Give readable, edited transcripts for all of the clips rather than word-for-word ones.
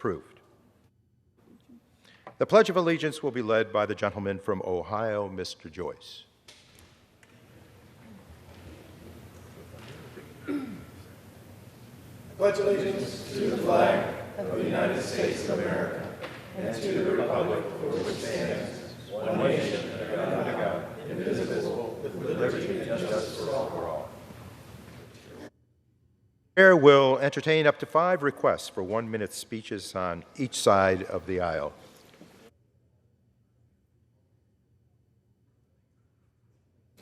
Approved. The Pledge of Allegiance will be led by the gentleman from Ohio, Mr. Joyce. I pledge allegiance to the flag of the United States of America and to the republic for which it stands, one nation, under God, indivisible, with liberty and justice for all. The Chair will entertain up to 5 requests for 1-minute speeches on each side of the aisle.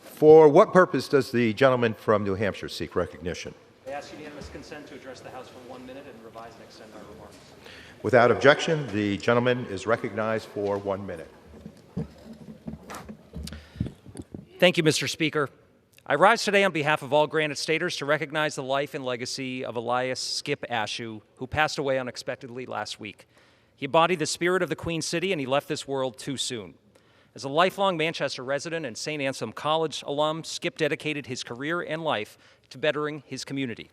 For what purpose does the gentleman from New Hampshire seek recognition? I ask unanimous consent to address the House for 1 minute and revise and extend our remarks. Without objection, the gentleman is recognized for 1 minute. Thank you, Mr. Speaker. I rise today on behalf of all Granite Staters to recognize the life and legacy of Elias "Skip" Ashu, who passed away unexpectedly last week. He embodied the spirit of the Queen City, and he left this world too soon. As a lifelong Manchester resident and St. Anselm College alum, Skip dedicated his career and life to bettering his community.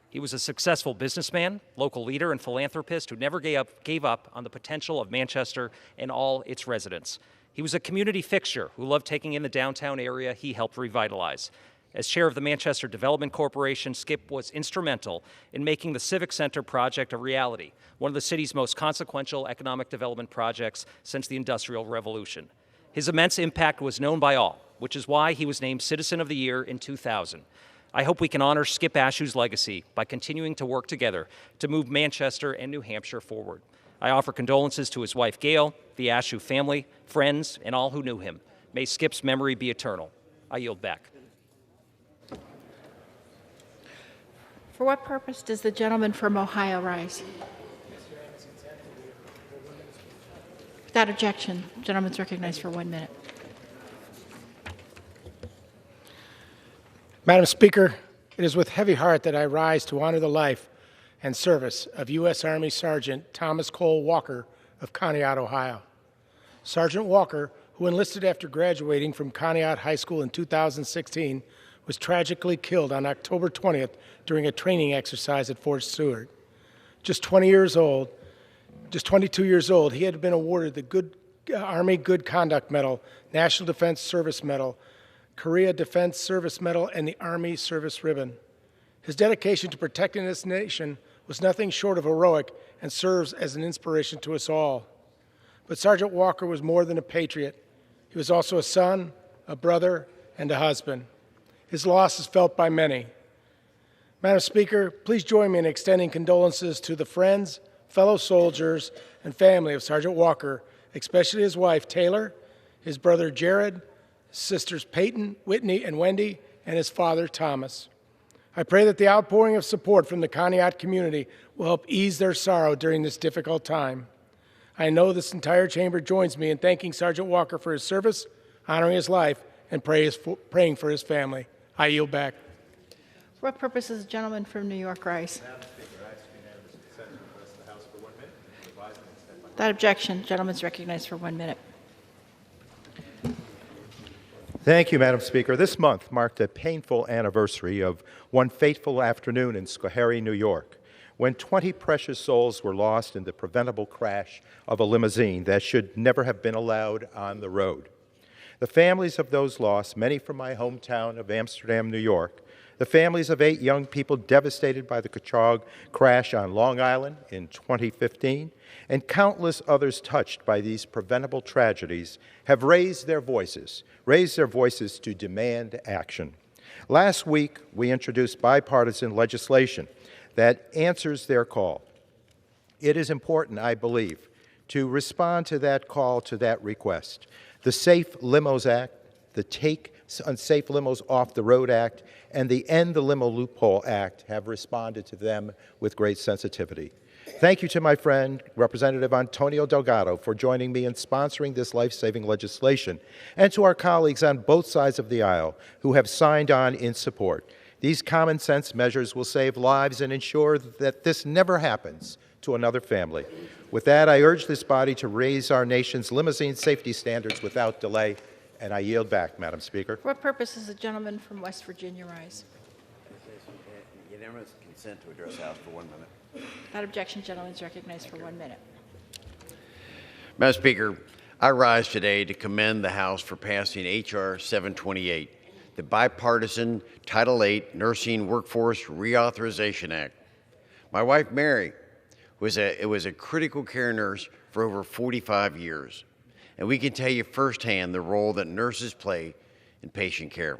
He was a successful businessman, local leader, and philanthropist who never gave up on the potential of Manchester and all its residents. He was a community fixture who loved taking in the downtown area he helped revitalize. As chair of the Manchester Development Corporation, Skip was instrumental in making the Civic Center project a reality, one of the city's most consequential economic development projects since the Industrial Revolution. His immense impact was known by all, which is why he was named Citizen of the Year in 2000. I hope we can honor Skip Ashu's legacy by continuing to work together to move Manchester and New Hampshire forward. I offer condolences to his wife, Gail, the Ashu family, friends, and all who knew him. May Skip's memory be eternal. I yield back. For what purpose does the gentleman from Ohio rise? Without objection, the gentleman is recognized for 1 minute. Madam Speaker, it is with heavy heart that I rise to honor the life and service of U.S. Army Sergeant Thomas Cole Walker of Conneaut, Ohio. Sergeant Walker, who enlisted after graduating from Conneaut High School in 2016, was tragically killed on October 20th during a training exercise at Fort Stewart. Just 22 years old, he had been awarded the Army Good Conduct Medal, National Defense Service Medal, Korea Defense Service Medal, and the Army Service Ribbon. His dedication to protecting this nation was nothing short of heroic and serves as an inspiration to us all. But Sergeant Walker was more than a patriot. He was also a son, a brother, and a husband. His loss is felt by many. Madam Speaker, please join me in extending condolences to the friends, fellow soldiers, and family of Sergeant Walker, especially his wife, Taylor, his brother, Jared, his sisters, Peyton, Whitney, and Wendy, and his father, Thomas. I pray that the outpouring of support from the Conneaut community will help ease their sorrow during this difficult time. I know this entire chamber joins me in thanking Sergeant Walker for his service, honoring his life, and praying for his family. I yield back. For what purpose does the gentleman from New York rise? Madam Speaker, I ask unanimous consent to address the House for 1 minute and revise and extend my Without objection, the gentleman is recognized for 1 minute. Thank you, Madam Speaker. This month marked a painful anniversary of one fateful afternoon in Schoharie, New York, when 20 precious souls were lost in the preventable crash of a limousine that should never have been allowed on the road. The families of those lost, many from my hometown of Amsterdam, New York, the families of 8 young people devastated by the Kachog crash on Long Island in 2015, and countless others touched by these preventable tragedies have raised their voices to demand action. Last week, we introduced bipartisan legislation that answers their call. It is important, I believe, to respond to that call, to that request. The Safe Limos Act, the Take Unsafe Limos Off the Road Act, and the End the Limo Loophole Act have responded to them with great sensitivity. Thank you to my friend, Representative Antonio Delgado, for joining me in sponsoring this life-saving legislation, and to our colleagues on both sides of the aisle who have signed on in support. These common-sense measures will save lives and ensure that this never happens to another family. With that, I urge this body to raise our nation's limousine safety standards without delay, and I yield back, Madam Speaker. For what purpose does the gentleman from West Virginia rise? Unanimous consent to address the House for 1 minute. Without objection, the gentleman is recognized for 1 minute. Madam Speaker, I rise today to commend the House for passing H.R. 728, the bipartisan Title VIII Nursing Workforce Reauthorization Act. My wife, Mary, was a critical care nurse for over 45 years, and we can tell you firsthand the role that nurses play in patient care.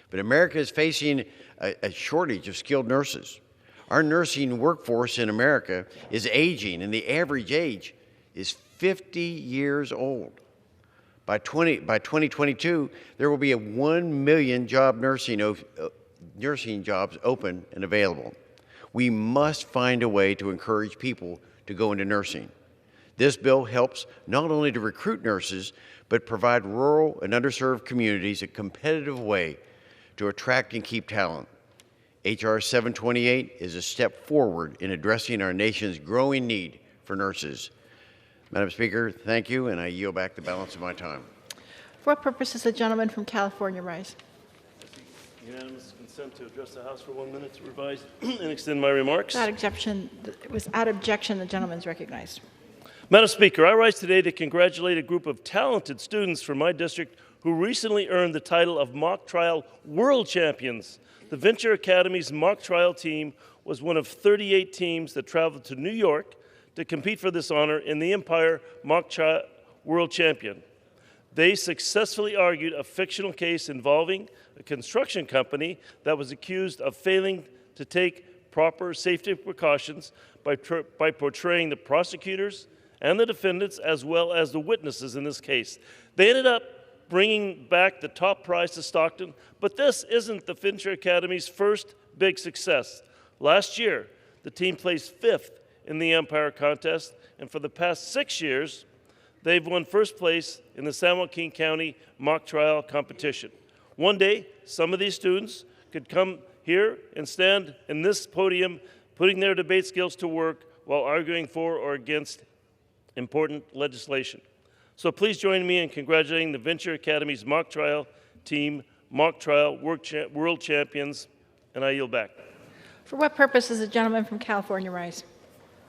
But America is facing a shortage of skilled nurses. Our nursing workforce in America is aging, and the average age is 50 years old. By 2022, there will be 1 million nursing jobs open and available. We must find a way to encourage people to go into nursing. This bill helps not only to recruit nurses, but provide rural and underserved communities a competitive way to attract and keep talent. H.R. 728 is a step forward in addressing our nation's growing need for nurses. Madam Speaker, thank you, and I yield back the balance of my time. For what purpose does the gentleman from California rise? Unanimous consent to address the House for 1 minute to revise and extend my remarks. Without objection, the gentleman is recognized. Madam Speaker, I rise today to congratulate a group of talented students from my district who recently earned the title of Mock Trial World Champions. The Venture Academy's mock trial team was one of 38 teams that traveled to New York to compete for this honor in the Empire Mock Trial World Champion. They successfully argued a fictional case involving a construction company that was accused of failing to take proper safety precautions by portraying the prosecutors and the defendants as well as the witnesses in this case. They ended up bringing back the top prize to Stockton, but this isn't the Venture Academy's first big success. Last year, the team placed 5th in the Empire contest, and for the past 6 years, they've won first place in the San Joaquin County mock trial competition. One day, some of these students could come here and stand in this podium, putting their debate skills to work while arguing for or against important legislation. So please join me in congratulating the Venture Academy's mock trial team, mock trial world champions, and I yield back. For what purpose does the gentleman from California rise?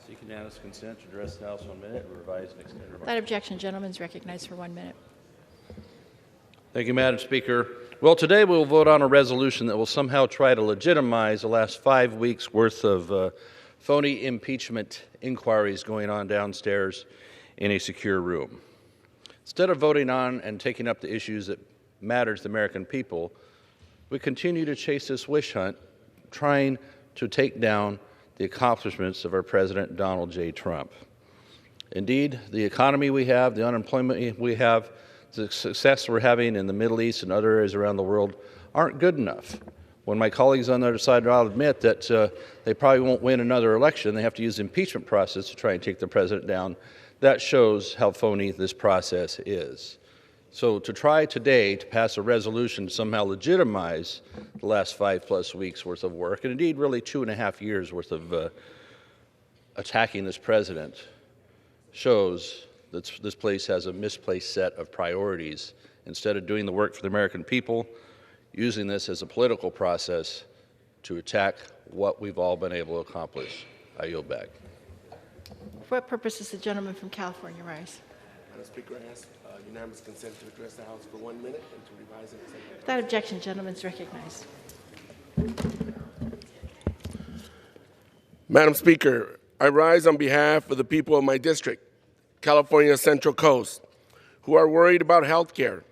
Seek unanimous consent to address the House 1 minute, revise and extend remarks. Without objection, the gentleman is recognized for 1 minute. Thank you, Madam Speaker. Well, today we will vote on a resolution that will somehow try to legitimize the last 5 weeks' worth of phony impeachment inquiries going on downstairs in a secure room. Instead of voting on and taking up the issues that matter to the American people, we continue to chase this witch hunt, trying to take down the accomplishments of our President Donald J. Trump. Indeed, the economy we have, the unemployment we have, the success we're having in the Middle East and other areas around the world aren't good enough. When my colleagues on the other side will admit that they probably won't win another election, they have to use the impeachment process to try and take the president down. That shows how phony this process is. So to try today to pass a resolution to somehow legitimize the last 5+ weeks worth of work, and indeed really 2.5 years worth of attacking this president, shows that this place has a misplaced set of priorities. Instead of doing the work for the American people, using this as a political process to attack what we've all been able to accomplish. I yield back. For what purpose does the gentleman from California rise? Madam Speaker, I ask unanimous consent to address the House for 1 minute and to revise and extend. Without objection, the gentleman is recognized. Madam Speaker, I rise on behalf of the people of my district, California Central Coast, who are worried about health care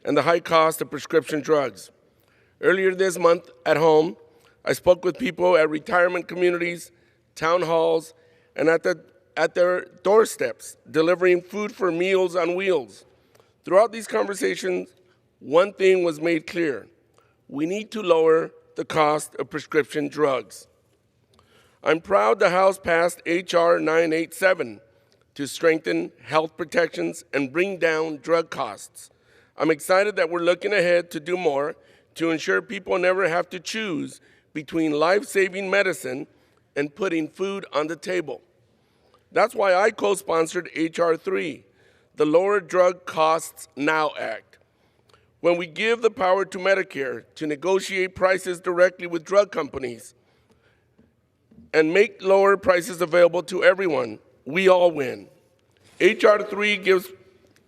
and the high cost of prescription drugs. Earlier this month at home, I spoke with people at retirement communities, town halls, and at their doorsteps, delivering food for Meals on Wheels. Throughout these conversations, one thing was made clear: we need to lower the cost of prescription drugs. I'm proud the House passed H.R. 987 to strengthen health protections and bring down drug costs. I'm excited that we're looking ahead to do more to ensure people never have to choose between life-saving medicine and putting food on the table. That's why I co-sponsored H.R. 3, the Lower Drug Costs Now Act. When we give the power to Medicare to negotiate prices directly with drug companies, and make lower prices available to everyone, we all win. H.R. 3 gives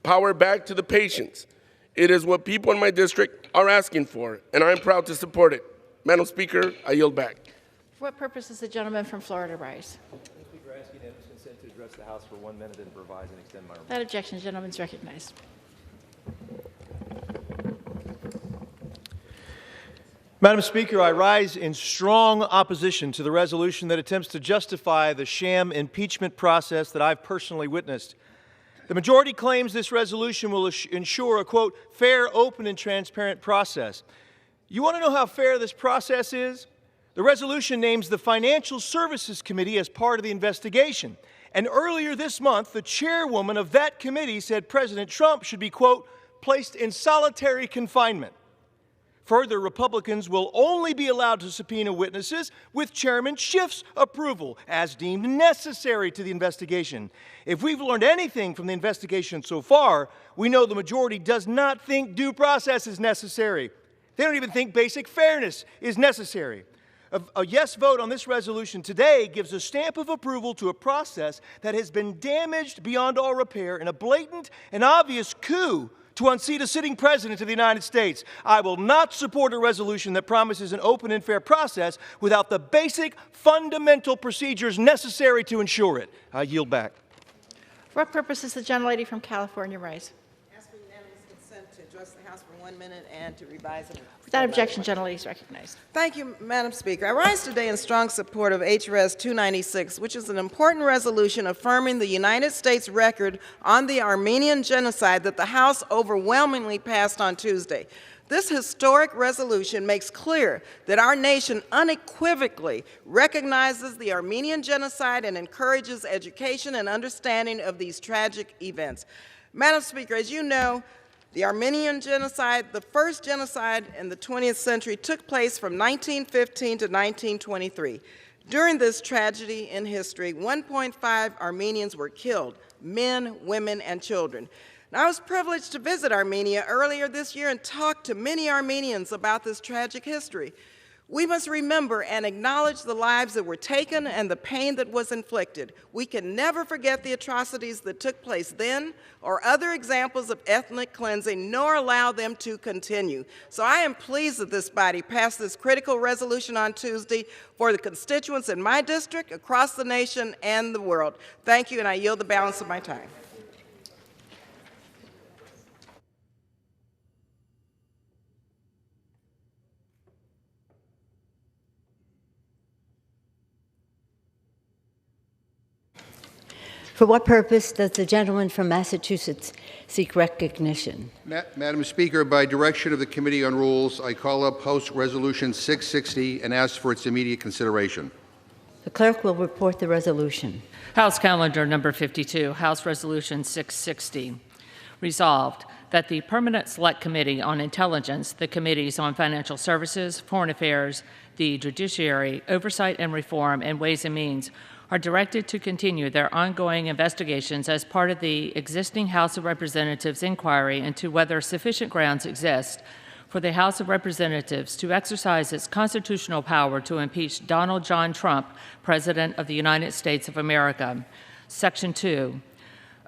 power back to the patients. It is what people in my district are asking for, and I'm proud to support it. Madam Speaker, I yield back. For what purpose does the gentleman from Florida rise? Madam Speaker, I ask unanimous consent to address the House for 1 minute and revise and extend my remarks. Without objection, the gentleman is recognized. Madam Speaker, I rise in strong opposition to the resolution that attempts to justify the sham impeachment process that I've personally witnessed. The majority claims this resolution will ensure a, quote, fair, open, and transparent process. You want to know how fair this process is? The resolution names the Financial Services Committee as part of the investigation. And earlier this month, the chairwoman of that committee said President Trump should be, quote, placed in solitary confinement. Further, Republicans will only be allowed to subpoena witnesses with Chairman Schiff's approval, as deemed necessary to the investigation. If we've learned anything from the investigation so far, we know the majority does not think due process is necessary. They don't even think basic fairness is necessary. A yes vote on this resolution today gives a stamp of approval to a process that has been damaged beyond all repair in a blatant and obvious coup to unseat a sitting president of the United States. I will not support a resolution that promises an open and fair process without the basic, fundamental procedures necessary to ensure it. I yield back. For what purpose does the gentlelady from California rise? Ask for unanimous consent to address the House for 1 minute and to revise and Without objection, the gentlelady is recognized. Thank you, Madam Speaker. I rise today in strong support of HRS 296, which is an important resolution affirming the United States record on the Armenian genocide that the House overwhelmingly passed on Tuesday. This historic resolution makes clear that our nation unequivocally recognizes the Armenian genocide and encourages education and understanding of these tragic events. Madam Speaker, as you know, the Armenian genocide, the first genocide in the 20th century, took place from 1915 to 1923. During this tragedy in history, 1.5 Armenians were killed, men, women, and children. Now, I was privileged to visit Armenia earlier this year and talk to many Armenians about this tragic history. We must remember and acknowledge the lives that were taken and the pain that was inflicted. We can never forget the atrocities that took place then or other examples of ethnic cleansing, nor allow them to continue. So I am pleased that this body passed this critical resolution on Tuesday for the constituents in my district, across the nation, and the world. Thank you, and I yield the balance of my time. For what purpose does the gentleman from Massachusetts seek recognition? Madam Speaker, by direction of the Committee on Rules, I call up House Resolution 660 and ask for its immediate consideration. The clerk will report the resolution. House Calendar Number 52, House Resolution 660. Resolved that the Permanent Select Committee on Intelligence, the Committees on Financial Services, Foreign Affairs, the Judiciary, Oversight and Reform, and Ways and Means are directed to continue their ongoing investigations as part of the existing House of Representatives inquiry into whether sufficient grounds exist for the House of Representatives to exercise its constitutional power to impeach Donald John Trump, President of the United States of America. Section 2.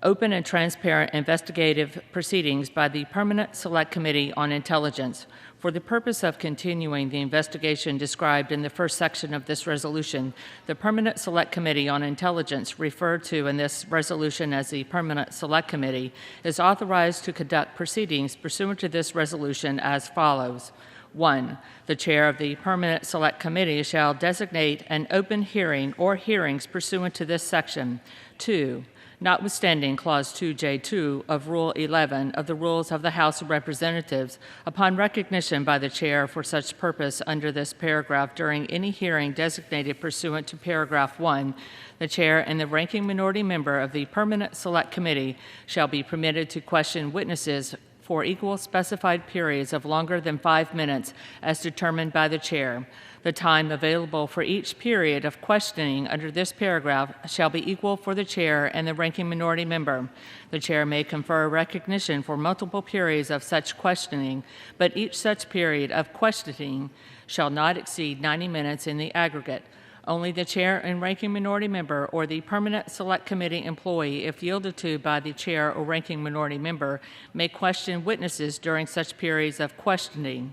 Open and transparent investigative proceedings by the Permanent Select Committee on Intelligence. For the purpose of continuing the investigation described in the first section of this resolution, the Permanent Select Committee on Intelligence, referred to in this resolution as the Permanent Select Committee, is authorized to conduct proceedings pursuant to this resolution as follows. 1. The chair of the Permanent Select Committee shall designate an open hearing or hearings pursuant to this section. 2. Notwithstanding Clause 2J2 of Rule 11 of the Rules of the House of Representatives, upon recognition by the chair for such purpose under this paragraph during any hearing designated pursuant to paragraph 1, the chair and the ranking minority member of the Permanent Select Committee shall be permitted to question witnesses for equal specified periods of longer than 5 minutes as determined by the chair. The time available for each period of questioning under this paragraph shall be equal for the chair and the ranking minority member. The chair may confer recognition for multiple periods of such questioning, but each such period of questioning shall not exceed 90 minutes in the aggregate. Only the chair and ranking minority member or the permanent select committee employee, if yielded to by the chair or ranking minority member, may question witnesses during such periods of questioning.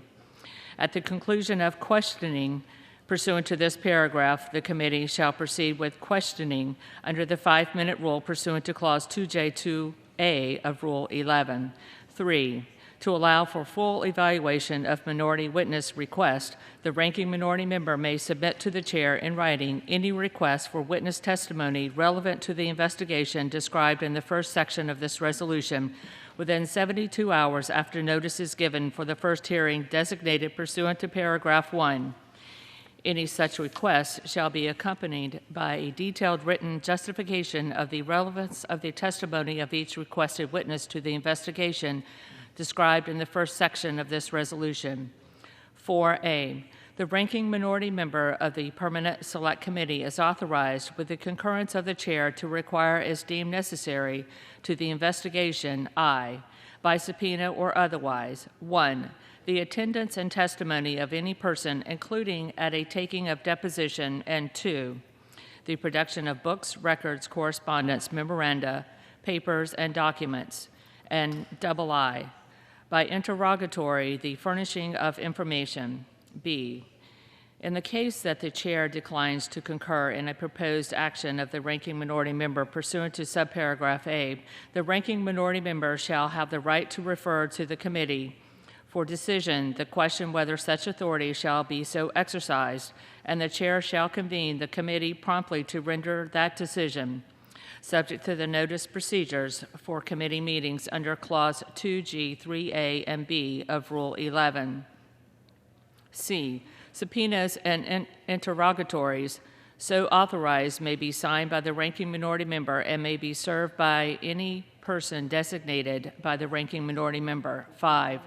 At the conclusion of questioning, pursuant to this paragraph, the committee shall proceed with questioning under the 5-minute rule pursuant to Clause 2J2A of Rule 11. 3. To allow for full evaluation of minority witness request, the ranking minority member may submit to the chair in writing any request for witness testimony relevant to the investigation described in the first section of this resolution within 72 hours after notice is given for the first hearing designated pursuant to paragraph 1. Any such request shall be accompanied by a detailed written justification of the relevance of the testimony of each requested witness to the investigation described in the first section of this resolution. 4A. The ranking minority member of the Permanent Select Committee is authorized, with the concurrence of the chair, to require as deemed necessary to the investigation, I, by subpoena or otherwise, 1. The attendance and testimony of any person, including at a taking of deposition, and 2. The production of books, records, correspondence, memoranda, papers, and documents, and I. By interrogatory, the furnishing of information. B. In the case that the chair declines to concur in a proposed action of the ranking minority member pursuant to subparagraph A, the ranking minority member shall have the right to refer to the committee for decision the question whether such authority shall be so exercised, and the chair shall convene the committee promptly to render that decision, subject to the notice procedures for committee meetings under Clause 2G, 3A, and B of Rule 11. C. Subpoenas and interrogatories so authorized may be signed by the ranking minority member and may be served by any person designated by the ranking minority member. 5.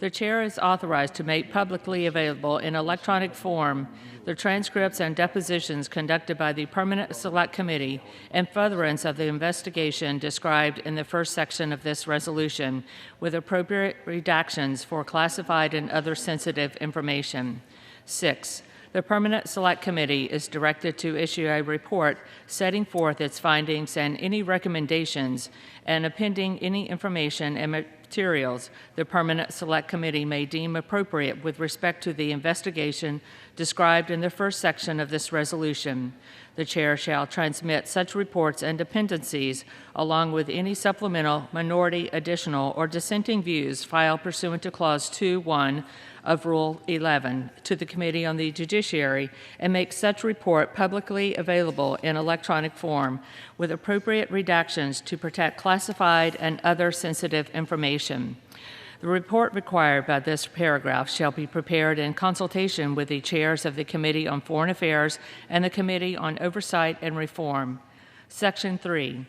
The chair is authorized to make publicly available in electronic form the transcripts and depositions conducted by the Permanent Select Committee in furtherance of the investigation described in the first section of this resolution, with appropriate redactions for classified and other sensitive information. 6. The Permanent Select Committee is directed to issue a report setting forth its findings and any recommendations, and appending any information and materials the Permanent Select Committee may deem appropriate with respect to the investigation described in the first section of this resolution. The chair shall transmit such reports and appendices, along with any supplemental, minority, additional, or dissenting views filed pursuant to Clause 2.1 of Rule 11 to the Committee on the Judiciary, and make such report publicly available in electronic form with appropriate redactions to protect classified and other sensitive information. The report required by this paragraph shall be prepared in consultation with the chairs of the Committee on Foreign Affairs and the Committee on Oversight and Reform. Section 3.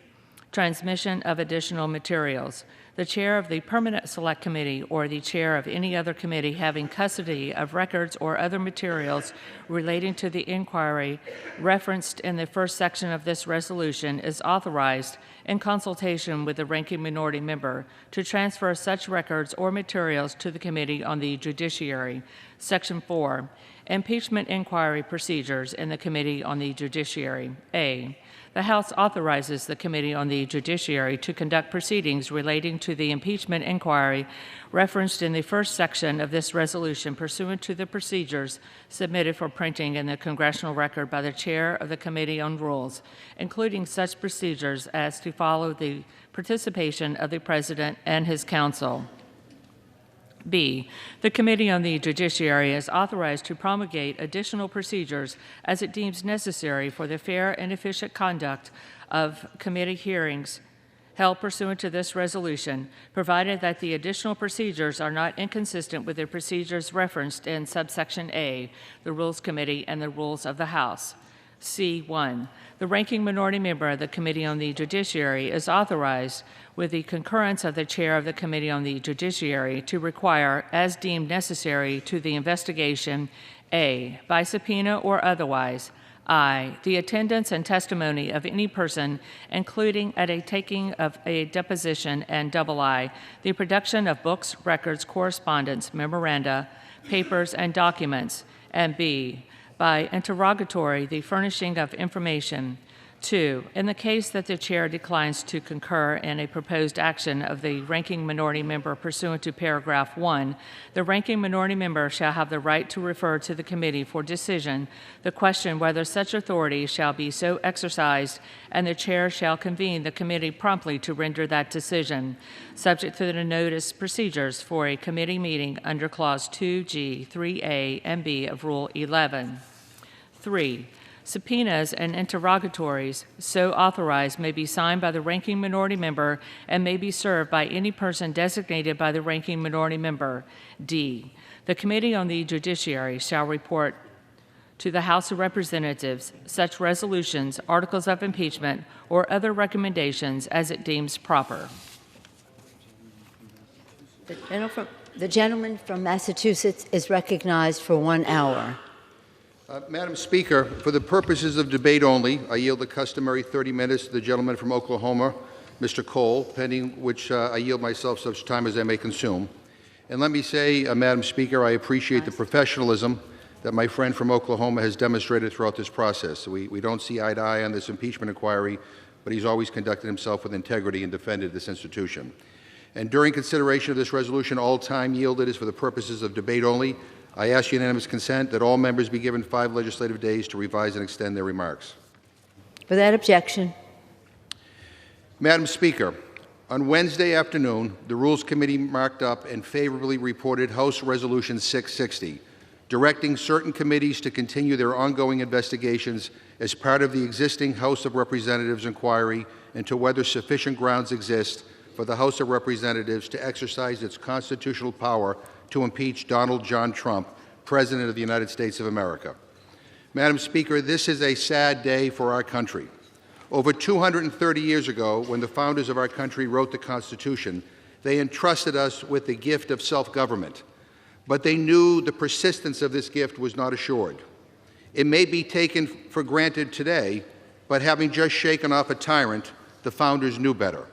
Transmission of additional materials. The chair of the Permanent Select Committee or the chair of any other committee having custody of records or other materials relating to the inquiry referenced in the first section of this resolution is authorized, in consultation with the ranking minority member, to transfer such records or materials to the Committee on the Judiciary. Section 4. Impeachment inquiry procedures in the Committee on the Judiciary. A. The House authorizes the Committee on the Judiciary to conduct proceedings relating to the impeachment inquiry referenced in the first section of this resolution pursuant to the procedures submitted for printing in the Congressional Record by the Chair of the Committee on Rules, including such procedures as to follow the participation of the President and his counsel. B. The Committee on the Judiciary is authorized to promulgate additional procedures as it deems necessary for the fair and efficient conduct of committee hearings held pursuant to this resolution, provided that the additional procedures are not inconsistent with the procedures referenced in subsection A, the Rules Committee and the Rules of the House. C.1. The ranking minority member of the Committee on the Judiciary is authorized, with the concurrence of the chair of the Committee on the Judiciary, to require, as deemed necessary to the investigation, A, by subpoena or otherwise, I, the attendance and testimony of any person, including at a taking of a deposition, and I, the production of books, records, correspondence, memoranda, papers, and documents, and B, by interrogatory the furnishing of information. 2, in the case that the chair declines to concur in a proposed action of the ranking minority member pursuant to paragraph 1, the ranking minority member shall have the right to refer to the committee for decision the question whether such authority shall be so exercised, and the chair shall convene the committee promptly to render that decision, subject to the notice procedures for a committee meeting under Clause 2G, 3A, and B of Rule 11. 3, subpoenas and interrogatories so authorized may be signed by the ranking minority member and may be served by any person designated by the ranking minority member. D, the Committee on the Judiciary shall report to the House of Representatives such resolutions, articles of impeachment, or other recommendations as it deems proper. The gentleman from Massachusetts is recognized for 1 hour. Madam Speaker, for the purposes of debate only, I yield the customary 30 minutes to the gentleman from Oklahoma, Mr. Cole, pending which I yield myself such time as I may consume. And let me say, Madam Speaker, I appreciate the professionalism that my friend from Oklahoma has demonstrated throughout this process. We don't see eye to eye on this impeachment inquiry, but he's always conducted himself with integrity and defended this institution. And during consideration of this resolution, all time yielded is for the purposes of debate only. I ask unanimous consent that all members be given 5 legislative days to revise and extend their remarks. Without objection. Madam Speaker, on Wednesday afternoon, the Rules Committee marked up and favorably reported House Resolution 660, directing certain committees to continue their ongoing investigations as part of the existing House of Representatives inquiry into whether sufficient grounds exist for the House of Representatives to exercise its constitutional power to impeach Donald John Trump, President of the United States of America. Madam Speaker, this is a sad day for our country. Over 230 years ago, when the founders of our country wrote the Constitution, they entrusted us with the gift of self-government. But they knew the persistence of this gift was not assured. It may be taken for granted today, but having just shaken off a tyrant, the founders knew better.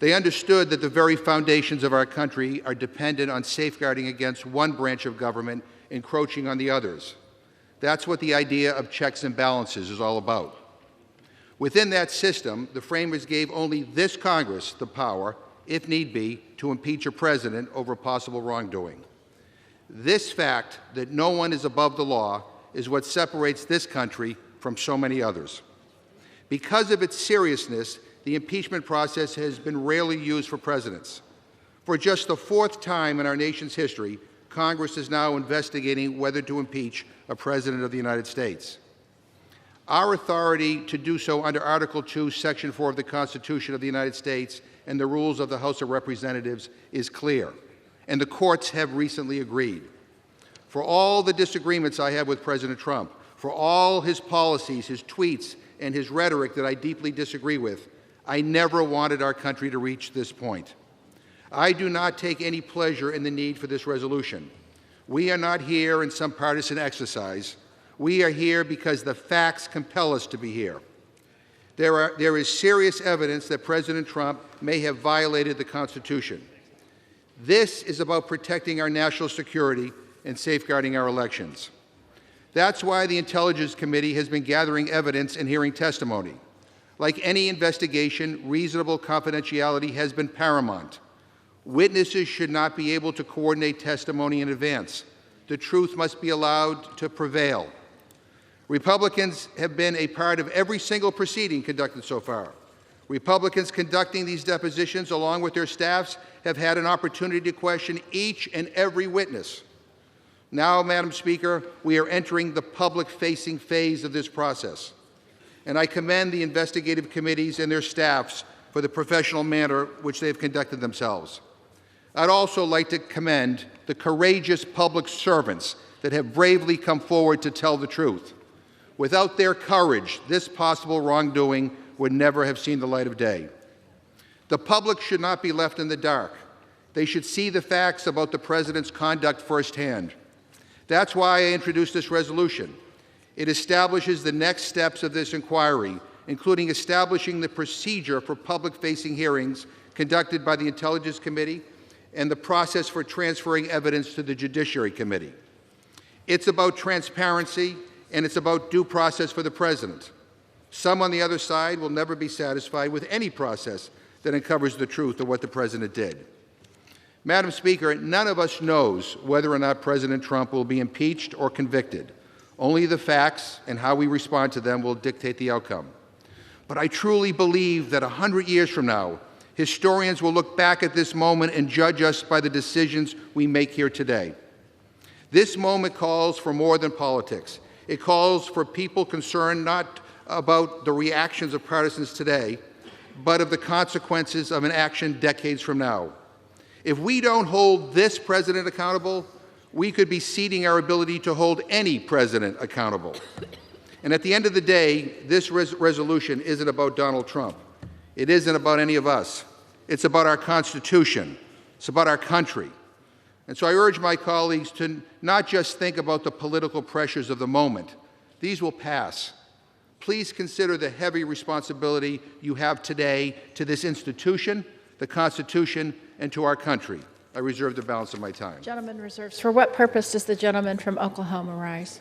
They understood that the very foundations of our country are dependent on safeguarding against one branch of government encroaching on the others. That's what the idea of checks and balances is all about. Within that system, the framers gave only this Congress the power, if need be, to impeach a president over possible wrongdoing. This fact that no one is above the law is what separates this country from so many others. Because of its seriousness, the impeachment process has been rarely used for presidents. For just the 4th time in our nation's history, Congress is now investigating whether to impeach a president of the United States. Our authority to do so under Article 2, Section 4 of the Constitution of the United States and the rules of the House of Representatives is clear, and the courts have recently agreed. For all the disagreements I have with President Trump, for all his policies, his tweets, and his rhetoric that I deeply disagree with, I never wanted our country to reach this point. I do not take any pleasure in the need for this resolution. We are not here in some partisan exercise. We are here because the facts compel us to be here. There is serious evidence that President Trump may have violated the Constitution. This is about protecting our national security and safeguarding our elections. That's why the Intelligence Committee has been gathering evidence and hearing testimony. Like any investigation, reasonable confidentiality has been paramount. Witnesses should not be able to coordinate testimony in advance. The truth must be allowed to prevail. Republicans have been a part of every single proceeding conducted so far. Republicans conducting these depositions, along with their staffs, have had an opportunity to question each and every witness. Now, Madam Speaker, we are entering the public-facing phase of this process, and I commend the investigative committees and their staffs for the professional manner which they have conducted themselves. I'd also like to commend the courageous public servants that have bravely come forward to tell the truth. Without their courage, this possible wrongdoing would never have seen the light of day. The public should not be left in the dark. They should see the facts about the President's conduct firsthand. That's why I introduced this resolution. It establishes the next steps of this inquiry, including establishing the procedure for public-facing hearings conducted by the Intelligence Committee and the process for transferring evidence to the Judiciary Committee. It's about transparency and it's about due process for the president. Some on the other side will never be satisfied with any process that uncovers the truth of what the president did. Madam Speaker, none of us knows whether or not President Trump will be impeached or convicted. Only the facts and how we respond to them will dictate the outcome. But I truly believe that 100 years from now, historians will look back at this moment and judge us by the decisions we make here today. This moment calls for more than politics. It calls for people concerned not about the reactions of partisans today, but of the consequences of an action decades from now. If we don't hold this president accountable, we could be ceding our ability to hold any president accountable. And at the end of the day, this resolution isn't about Donald Trump. It isn't about any of us. It's about our Constitution. It's about our country. And so I urge my colleagues to not just think about the political pressures of the moment. These will pass. Please consider the heavy responsibility you have today to this institution, the Constitution, and to our country. I reserve the balance of my time. Gentleman reserves. For what purpose does the gentleman from Oklahoma rise?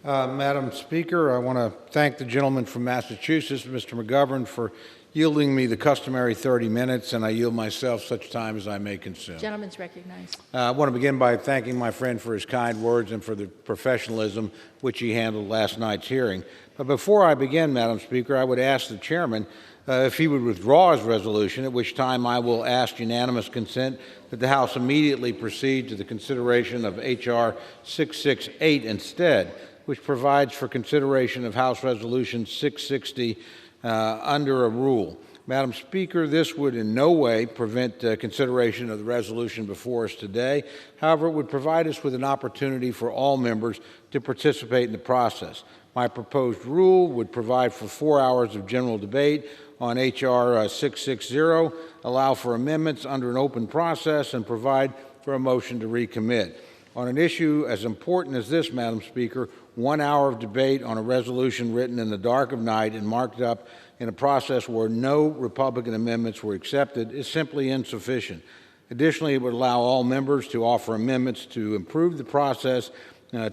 Madam Speaker, I want to thank the gentleman from Massachusetts, Mr. McGovern, for yielding me the customary 30 minutes, and I yield myself such time as I may consume. Gentleman's recognized. I want to begin by thanking my friend for his kind words and for the professionalism which he handled last night's hearing. But before I begin, Madam Speaker, I would ask the chairman if he would withdraw his resolution, at which time I will ask unanimous consent that the House immediately proceed to the consideration of H.R. 668 instead, which provides for consideration of House Resolution 660 under a rule. Madam Speaker, this would in no way prevent consideration of the resolution before us today. However, it would provide us with an opportunity for all members to participate in the process. My proposed rule would provide for 4 hours of general debate on H.R. 660, allow for amendments under an open process, and provide for a motion to recommit. On an issue as important as this, Madam Speaker, 1 hour of debate on a resolution written in the dark of night and marked up in a process where no Republican amendments were accepted is simply insufficient. Additionally, it would allow all members to offer amendments to improve the process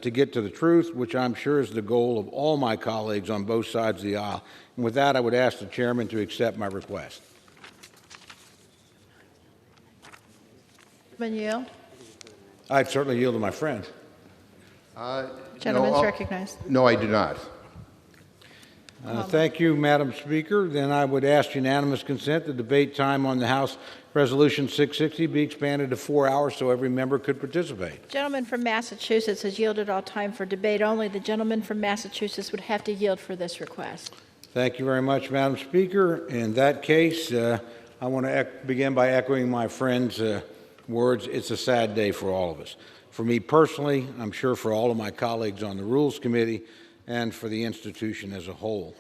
to get to the truth, which I'm sure is the goal of all my colleagues on both sides of the aisle. And with that, I would ask the chairman to accept my request. Yield. I'd certainly yield to my friend. Gentleman's recognized. No, I do not. Thank you, Madam Speaker. Then I would ask unanimous consent the debate time on the House Resolution 660 be expanded to 4 hours so every member could participate. Gentleman from Massachusetts has yielded all time for debate only. The gentleman from Massachusetts would have to yield for this request. Thank you very much, Madam Speaker. In that case, I want to begin by echoing my friend's words. It's a sad day for all of us. For me personally, I'm sure for all of my colleagues on the Rules Committee, and for the institution as a whole.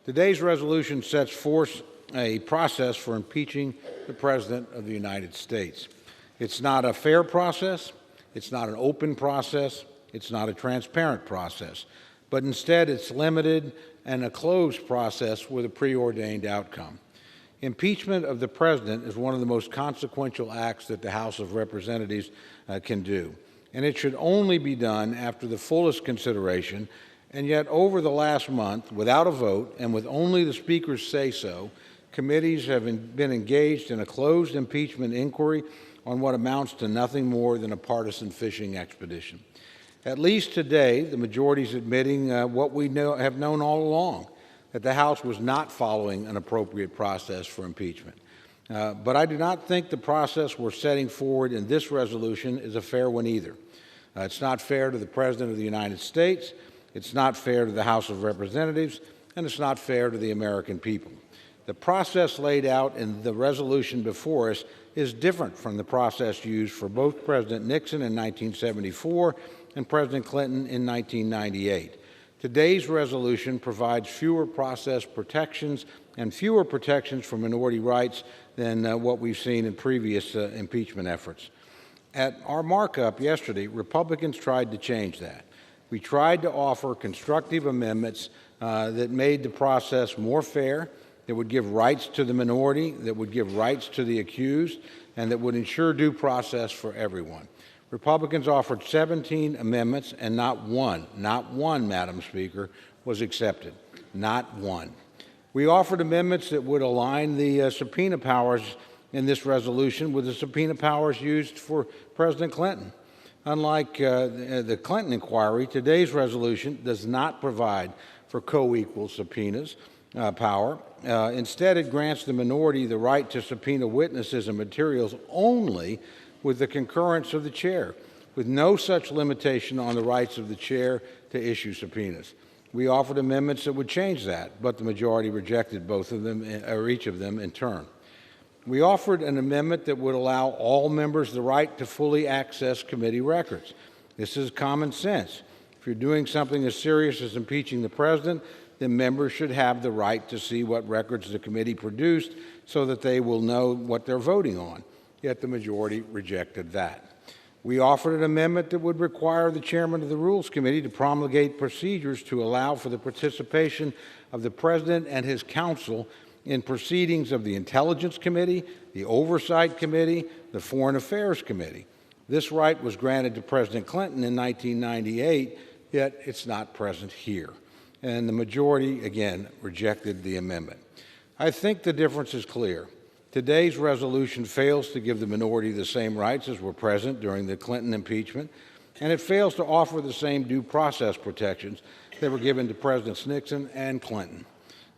Today's resolution sets forth a process for impeaching the President of the United States. It's not a fair process, it's not an open process, it's not a transparent process, but instead it's limited and a closed process with a preordained outcome. Impeachment of the President is one of the most consequential acts that the House of Representatives can do, and it should only be done after the fullest consideration. And yet, over the last month, without a vote and with only the Speaker's say-so, committees have been engaged in a closed impeachment inquiry on what amounts to nothing more than a partisan fishing expedition. At least today, the majority is admitting what we have known all along, that the House was not following an appropriate process for impeachment. But I do not think the process we're setting forward in this resolution is a fair one either. It's not fair to the President of the United States. It's not fair to the House of Representatives, and it's not fair to the American people. The process laid out in the resolution before us is different from the process used for both President Nixon in 1974 and President Clinton in 1998. Today's resolution provides fewer process protections and fewer protections for minority rights than what we've seen in previous impeachment efforts. At our markup yesterday, Republicans tried to change that. We tried to offer constructive amendments that made the process more fair, that would give rights to the minority, that would give rights to the accused, and that would ensure due process for everyone. Republicans offered 17 amendments, and not one, Madam Speaker, was accepted. Not one. We offered amendments that would align the subpoena powers in this resolution with the subpoena powers used for President Clinton. Unlike the Clinton inquiry, today's resolution does not provide for co-equal subpoenas power. Instead, it grants the minority the right to subpoena witnesses and materials only with the concurrence of the chair, with no such limitation on the rights of the chair to issue subpoenas. We offered amendments that would change that, but the majority rejected both of them, or each of them in turn. We offered an amendment that would allow all members the right to fully access committee records. This is common sense. If you're doing something as serious as impeaching the president, then members should have the right to see what records the committee produced so that they will know what they're voting on. Yet the majority rejected that. We offered an amendment that would require the chairman of the Rules Committee to promulgate procedures to allow for the participation of the president and his counsel in proceedings of the Intelligence Committee, the Oversight Committee, the Foreign Affairs Committee. This right was granted to President Clinton in 1998, yet it's not present here. And the majority, again, rejected the amendment. I think the difference is clear. Today's resolution fails to give the minority the same rights as were present during the Clinton impeachment, and it fails to offer the same due process protections that were given to Presidents Nixon and Clinton.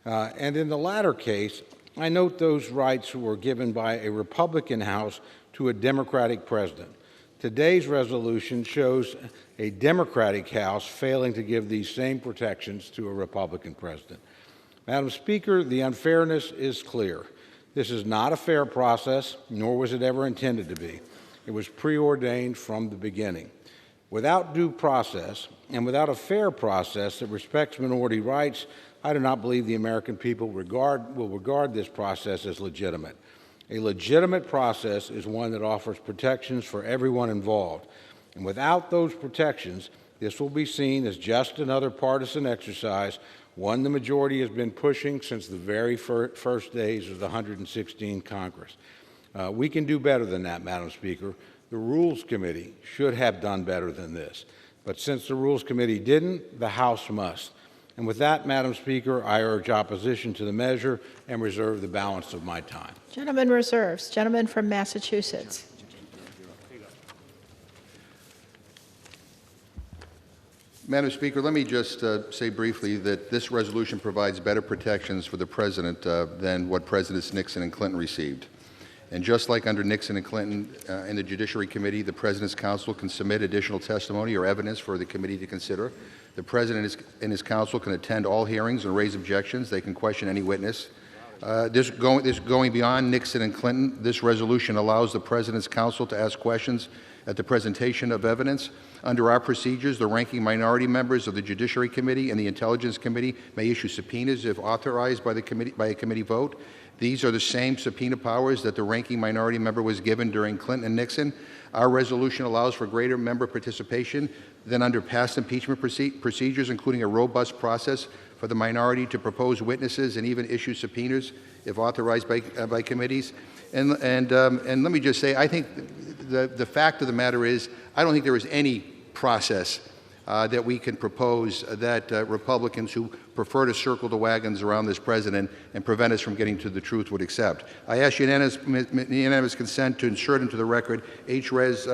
And in the latter case, I note those rights were given by a Republican House to a Democratic president. Today's resolution shows a Democratic House failing to give these same protections to a Republican president. Madam Speaker, the unfairness is clear. This is not a fair process, nor was it ever intended to be. It was preordained from the beginning. Without due process and without a fair process that respects minority rights, I do not believe the American people will regard this process as legitimate. A legitimate process is one that offers protections for everyone involved. And without those protections, this will be seen as just another partisan exercise, one the majority has been pushing since the very first days of the 116th Congress. We can do better than that, Madam Speaker. The Rules Committee should have done better than this. But since the Rules Committee didn't, the House must. And with that, Madam Speaker, I urge opposition to the measure and reserve the balance of my time. Gentleman reserves. Gentleman from Massachusetts. Madam Speaker, let me just say briefly that this resolution provides better protections for the President than what Presidents Nixon and Clinton received. And just like under Nixon and Clinton in the Judiciary Committee, the President's counsel can submit additional testimony or evidence for the committee to consider. The President and his counsel can attend all hearings and raise objections. They can question any witness. This going beyond Nixon and Clinton, this resolution allows the President's counsel to ask questions at the presentation of evidence. Under our procedures, the ranking minority members of the Judiciary Committee and the Intelligence Committee may issue subpoenas if authorized by a committee vote. These are the same subpoena powers that the ranking minority member was given during Clinton and Nixon. Our resolution allows for greater member participation than under past impeachment procedures, including a robust process for the minority to propose witnesses and even issue subpoenas if authorized by committees. And let me just say, I think the fact of the matter is, I don't think there is any process that we can propose that Republicans who prefer to circle the wagons around this president and prevent us from getting to the truth would accept. I ask unanimous consent to insert into the record H-Res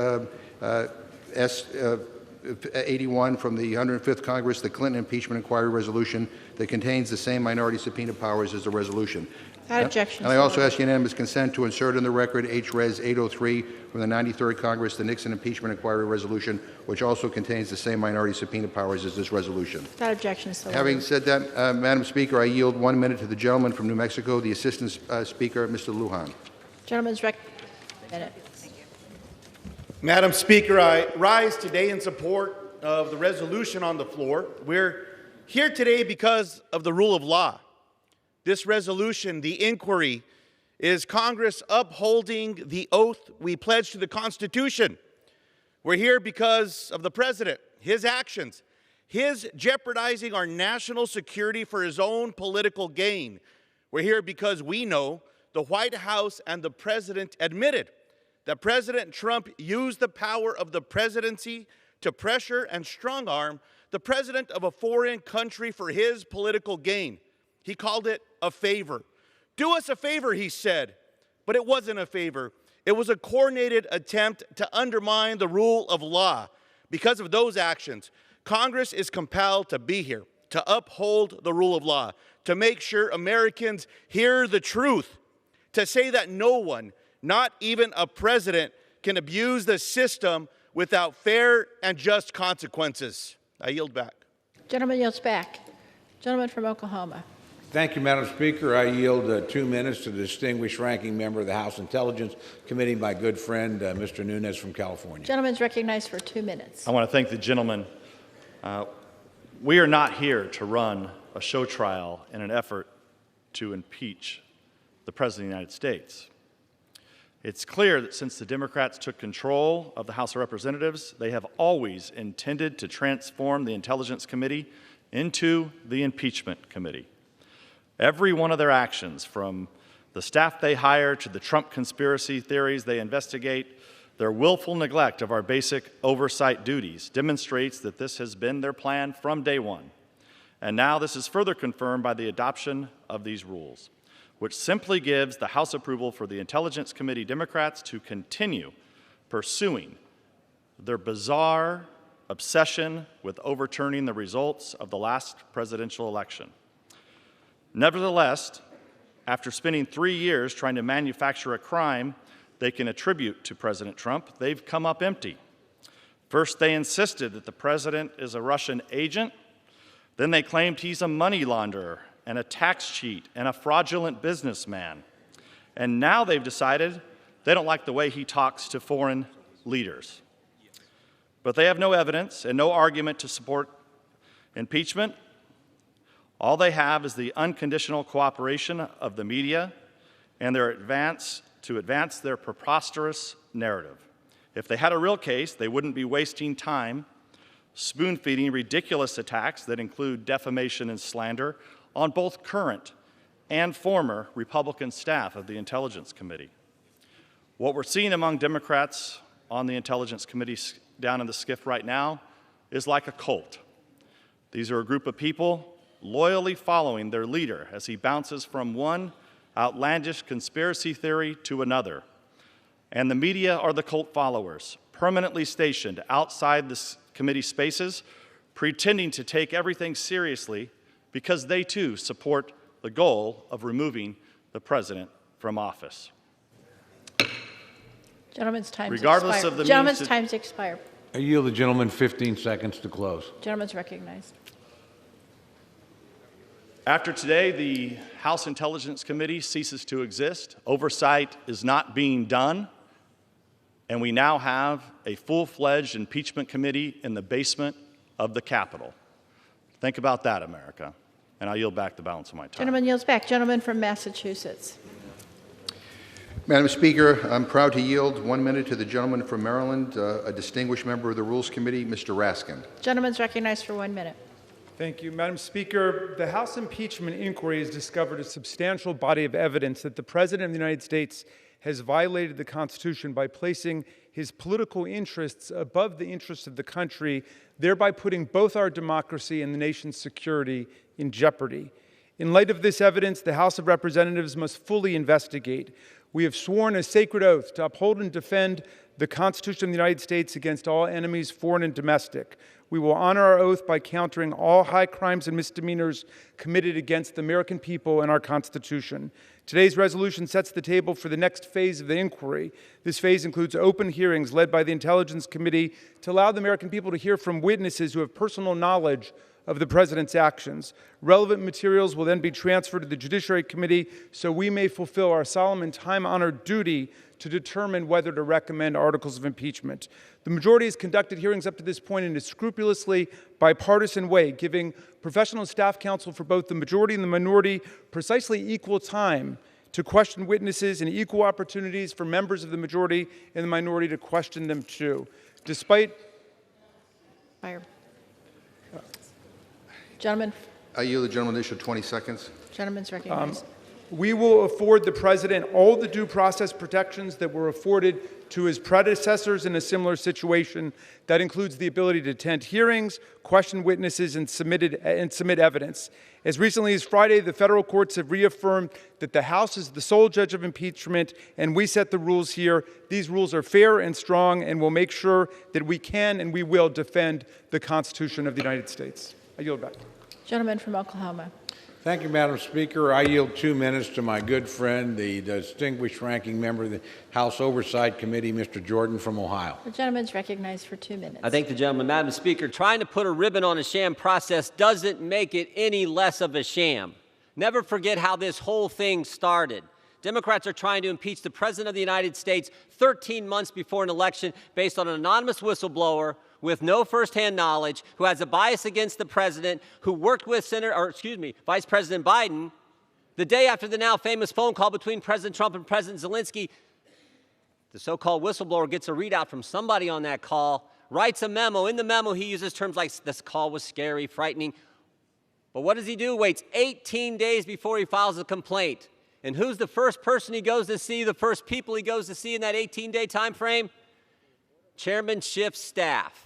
S81 from the 105th Congress, the Clinton Impeachment Inquiry Resolution that contains the same minority subpoena powers as the resolution. Without objection. And I also ask unanimous consent to insert in the record H-Res 803 from the 93rd Congress, the Nixon Impeachment Inquiry Resolution, which also contains the same minority subpoena powers as this resolution. Without objection. Having said that, Madam Speaker, I yield 1 minute to the gentleman from New Mexico, the Assistant Speaker, Mr. Lujan. Gentleman's minute. Madam Speaker, I rise today in support of the resolution on the floor. We're here today because of the rule of law. This resolution, the inquiry, is Congress upholding the oath we pledged to the Constitution. We're here because of the President, his actions, his jeopardizing our national security for his own political gain. We're here because we know the White House and the President admitted that President Trump used the power of the presidency to pressure and strong-arm the president of a foreign country for his political gain. He called it a favor. Do us a favor, he said. But it wasn't a favor. It was a coordinated attempt to undermine the rule of law. Because of those actions, Congress is compelled to be here, to uphold the rule of law, to make sure Americans hear the truth, to say that no one, not even a president, can abuse the system without fair and just consequences. I yield back. Gentleman yields back. Gentleman from Oklahoma. Thank you, Madam Speaker. I yield 2 minutes to the distinguished ranking member of the House Intelligence Committee, my good friend, Mr. Nunes from California. Gentleman's recognized for 2 minutes. I want to thank the gentleman. We are not here to run a show trial in an effort to impeach the President of the United States. It's clear that since the Democrats took control of the House of Representatives, they have always intended to transform the Intelligence Committee into the Impeachment Committee. Every one of their actions, from the staff they hire to the Trump conspiracy theories they investigate, their willful neglect of our basic oversight duties, demonstrates that this has been their plan from day one. And now this is further confirmed by the adoption of these rules, which simply gives the House approval for the Intelligence Committee Democrats to continue pursuing their bizarre obsession with overturning the results of the last presidential election. Nevertheless, after spending 3 years trying to manufacture a crime they can attribute to President Trump, they've come up empty. First, they insisted that the president is a Russian agent. Then they claimed he's a money launderer and a tax cheat and a fraudulent businessman. And now they've decided they don't like the way he talks to foreign leaders. But they have no evidence and no argument to support impeachment. All they have is the unconditional cooperation of the media and their advance their preposterous narrative. If they had a real case, they wouldn't be wasting time spoon-feeding ridiculous attacks that include defamation and slander on both current and former Republican staff of the Intelligence Committee. What we're seeing among Democrats on the Intelligence Committee down in the SCIF right now is like a cult. These are a group of people loyally following their leader as he bounces from one outlandish conspiracy theory to another. And the media are the cult followers, permanently stationed outside the committee spaces, pretending to take everything seriously because they too support the goal of removing the president from office. Gentleman's time's Regardless expired. of the Gentleman's means time's expired. I yield the gentleman 15 seconds to close. Gentleman's recognized. After today, the House Intelligence Committee ceases to exist. Oversight is not being done. And we now have a full-fledged impeachment committee in the basement of the Capitol. Think about that, America. And I'll yield back the balance of my time. Gentleman yields back. Gentleman from Massachusetts. Madam Speaker, I'm proud to yield 1 minute to the gentleman from Maryland, a distinguished member of the Rules Committee, Mr. Raskin. Gentleman's recognized for 1 minute. Thank you, Madam Speaker. The House impeachment inquiry has discovered a substantial body of evidence that the President of the United States has violated the Constitution by placing his political interests above the interests of the country, thereby putting both our democracy and the nation's security in jeopardy. In light of this evidence, the House of Representatives must fully investigate. We have sworn a sacred oath to uphold and defend the Constitution of the United States against all enemies, foreign and domestic. We will honor our oath by countering all high crimes and misdemeanors committed against the American people and our Constitution. Today's resolution sets the table for the next phase of the inquiry. This phase includes open hearings led by the Intelligence Committee to allow the American people to hear from witnesses who have personal knowledge of the President's actions. Relevant materials will then be transferred to the Judiciary Committee so we may fulfill our solemn and time-honored duty to determine whether to recommend articles of impeachment. The majority has conducted hearings up to this point in a scrupulously bipartisan way, giving professional staff counsel for both the majority and the minority precisely equal time to question witnesses and equal opportunities for members of the majority and the minority to question them too. Despite... Fire. Gentleman. I yield the gentleman an additional 20 seconds. Gentleman's recognized. We will afford the president all the due process protections that were afforded to his predecessors in a similar situation. That includes the ability to attend hearings, question witnesses, and submit evidence. As recently as Friday, the federal courts have reaffirmed that the House is the sole judge of impeachment, and we set the rules here. These rules are fair and strong, and will make sure that we can and we will defend the Constitution of the United States. I yield back. Gentleman from Oklahoma. Thank you, Madam Speaker. I yield 2 minutes to my good friend, the distinguished ranking member of the House Oversight Committee, Mr. Jordan from Ohio. The gentleman's recognized for 2 minutes. I thank the gentleman. Madam Speaker, trying to put a ribbon on a sham process doesn't make it any less of a sham. Never forget how this whole thing started. Democrats are trying to impeach the President of the United States 13 months before an election based on an anonymous whistleblower with no firsthand knowledge, who has a bias against the president, who worked with Vice President Biden. The day after the now famous phone call between President Trump and President Zelensky, the so-called whistleblower gets a readout from somebody on that call, writes a memo. In the memo, he uses terms like, this call was scary, frightening. But what does he do? Waits 18 days before he files a complaint. And who's the first person he goes to see, the first people he goes to see in that 18-day time frame? Chairman Schiff's staff.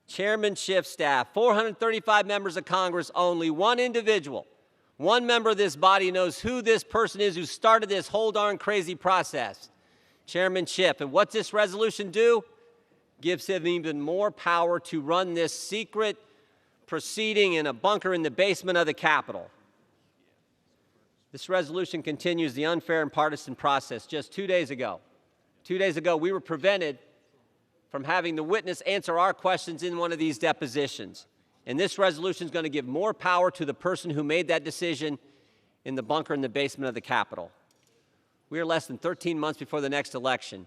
Chairman Schiff's staff, 435 members of Congress, only one individual, one member of this body knows who this person is who started this whole darn crazy process. Chairman Schiff. And what's this resolution do? Gives him even more power to run this secret proceeding in a bunker in the basement of the Capitol. This resolution continues the unfair and partisan process. Just 2 days ago, we were prevented from having the witness answer our questions in one of these depositions. And this resolution is going to give more power to the person who made that decision in the bunker in the basement of the Capitol. We are less than 13 months before the next election.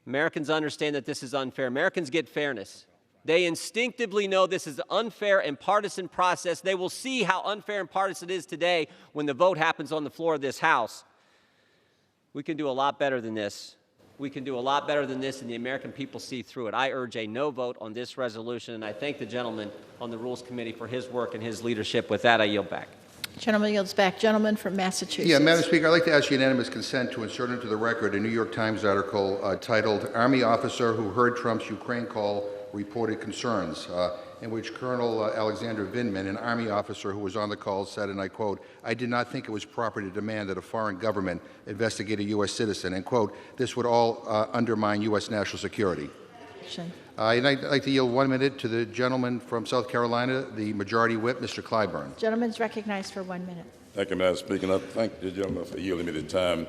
Americans understand that this is unfair. Americans get fairness. They instinctively know this is an unfair and partisan process. They will see how unfair and partisan it is today when the vote happens on the floor of this House. We can do a lot better than this. We can do a lot better than this, and the American people see through it. I urge a no vote on this resolution, and I thank the gentleman on the Rules Committee for his work and his leadership. With that, I yield back. Gentleman yields back. Gentleman from Massachusetts. Yeah, Madam Speaker, I'd like to ask unanimous consent to insert into the record a New York Times article titled, Army Officer Who Heard Trump's Ukraine Call Reported Concerns, in which Colonel Alexander Vindman, an Army officer who was on the call, said, and I quote, I did not think it was proper to demand that a foreign government investigate a U.S. citizen, and quote, this would all undermine U.S. national security. And I'd like to yield 1 minute to the gentleman from South Carolina, the Majority Whip, Mr. Clyburn. Gentleman's recognized for 1 minute. Thank you, Madam Speaker. And I thank the gentleman for yielding me the time.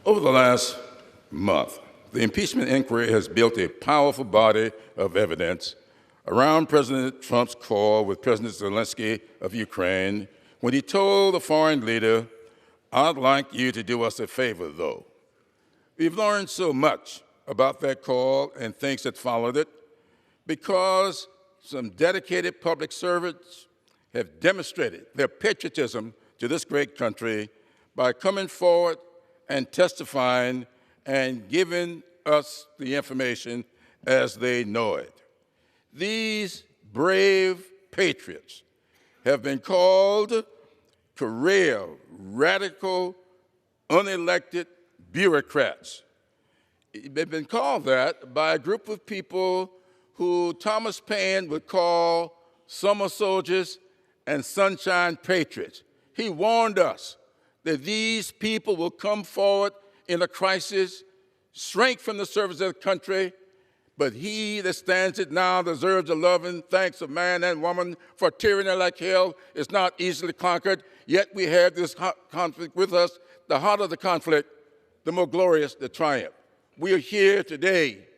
Over the last month, the impeachment inquiry has built a powerful body of evidence around President Trump's call with President Zelensky of Ukraine when he told the foreign leader, I'd like you to do us a favor, though. We've learned so much about that call and things that followed it because some dedicated public servants have demonstrated their patriotism to this great country by coming forward and testifying and giving us the information as they know it. These brave patriots have been called career, radical, unelected bureaucrats. They've been called that by a group of people who Thomas Paine would call summer soldiers and sunshine patriots. He warned us that these people will come forward in a crisis, shrink from the service of the country, but he that stands it now deserves the love and thanks of man and woman, for tyranny like hell is not easily conquered, yet we have this conflict with us. The harder the conflict, the more glorious the triumph. We are here today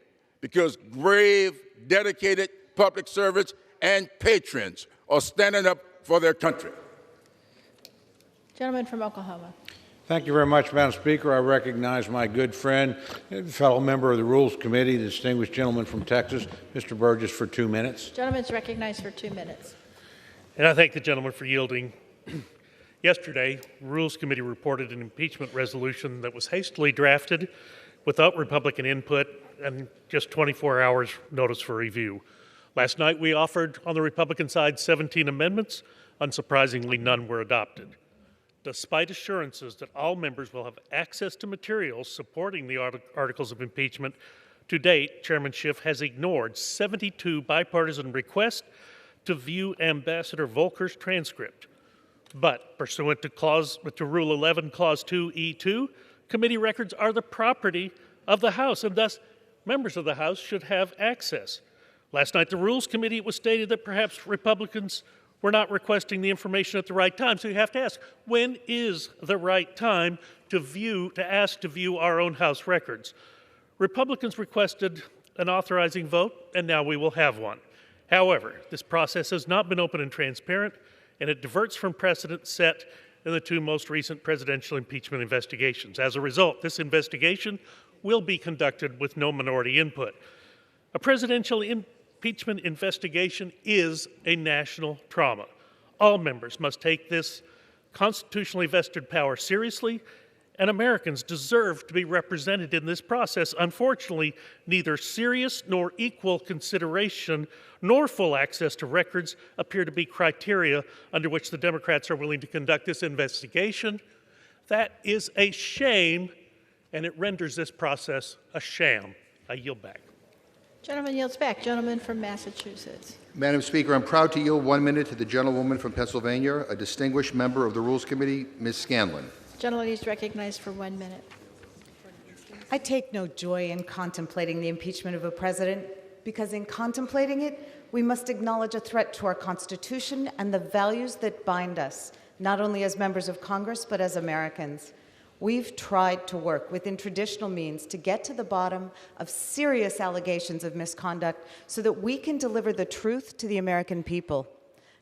because brave, dedicated public servants and patrons are standing up for their country. Gentleman from Oklahoma. Thank you very much, Madam Speaker. I recognize my good friend, fellow member of the Rules Committee, the distinguished gentleman from Texas, Mr. Burgess, for 2 minutes. Gentleman's recognized for 2 minutes. And I thank the gentleman for yielding. Yesterday, the Rules Committee reported an impeachment resolution that was hastily drafted without Republican input and just 24 hours notice for review. Last night, we offered on the Republican side 17 amendments. Unsurprisingly, none were adopted. despite assurances that all members will have access to materials supporting the articles of impeachment, to date, Chairman Schiff has ignored 72 bipartisan requests to view Ambassador Volker's transcript. But pursuant to Rule 11, Clause 2E2, committee records are the property of the House, and thus members of the House should have access. Last night, the Rules Committee, it was stated that perhaps Republicans were not requesting the information at the right time. So you have to ask, when is the right time to ask to view our own House records? Republicans requested an authorizing vote, and now we will have one. However, this process has not been open and transparent, and it diverts from precedent set in the two most recent presidential impeachment investigations. As a result, this investigation will be conducted with no minority input. A presidential impeachment investigation is a national trauma. All members must take this constitutionally vested power seriously, and Americans deserve to be represented in this process. Unfortunately, neither serious nor equal consideration nor full access to records appear to be criteria under which the Democrats are willing to conduct this investigation. That is a shame, and it renders this process a sham. I yield back. Gentleman yields back. Gentleman from Massachusetts. Madam Speaker, I'm proud to yield 1 minute to the gentlewoman from Pennsylvania, a distinguished member of the Rules Committee, Ms. Scanlon. Gentleman is recognized for 1 minute. I take no joy in contemplating the impeachment of a president, because in contemplating it, we must acknowledge a threat to our Constitution and the values that bind us, not only as members of Congress, but as Americans. We've tried to work within traditional means to get to the bottom of serious allegations of misconduct so that we can deliver the truth to the American people.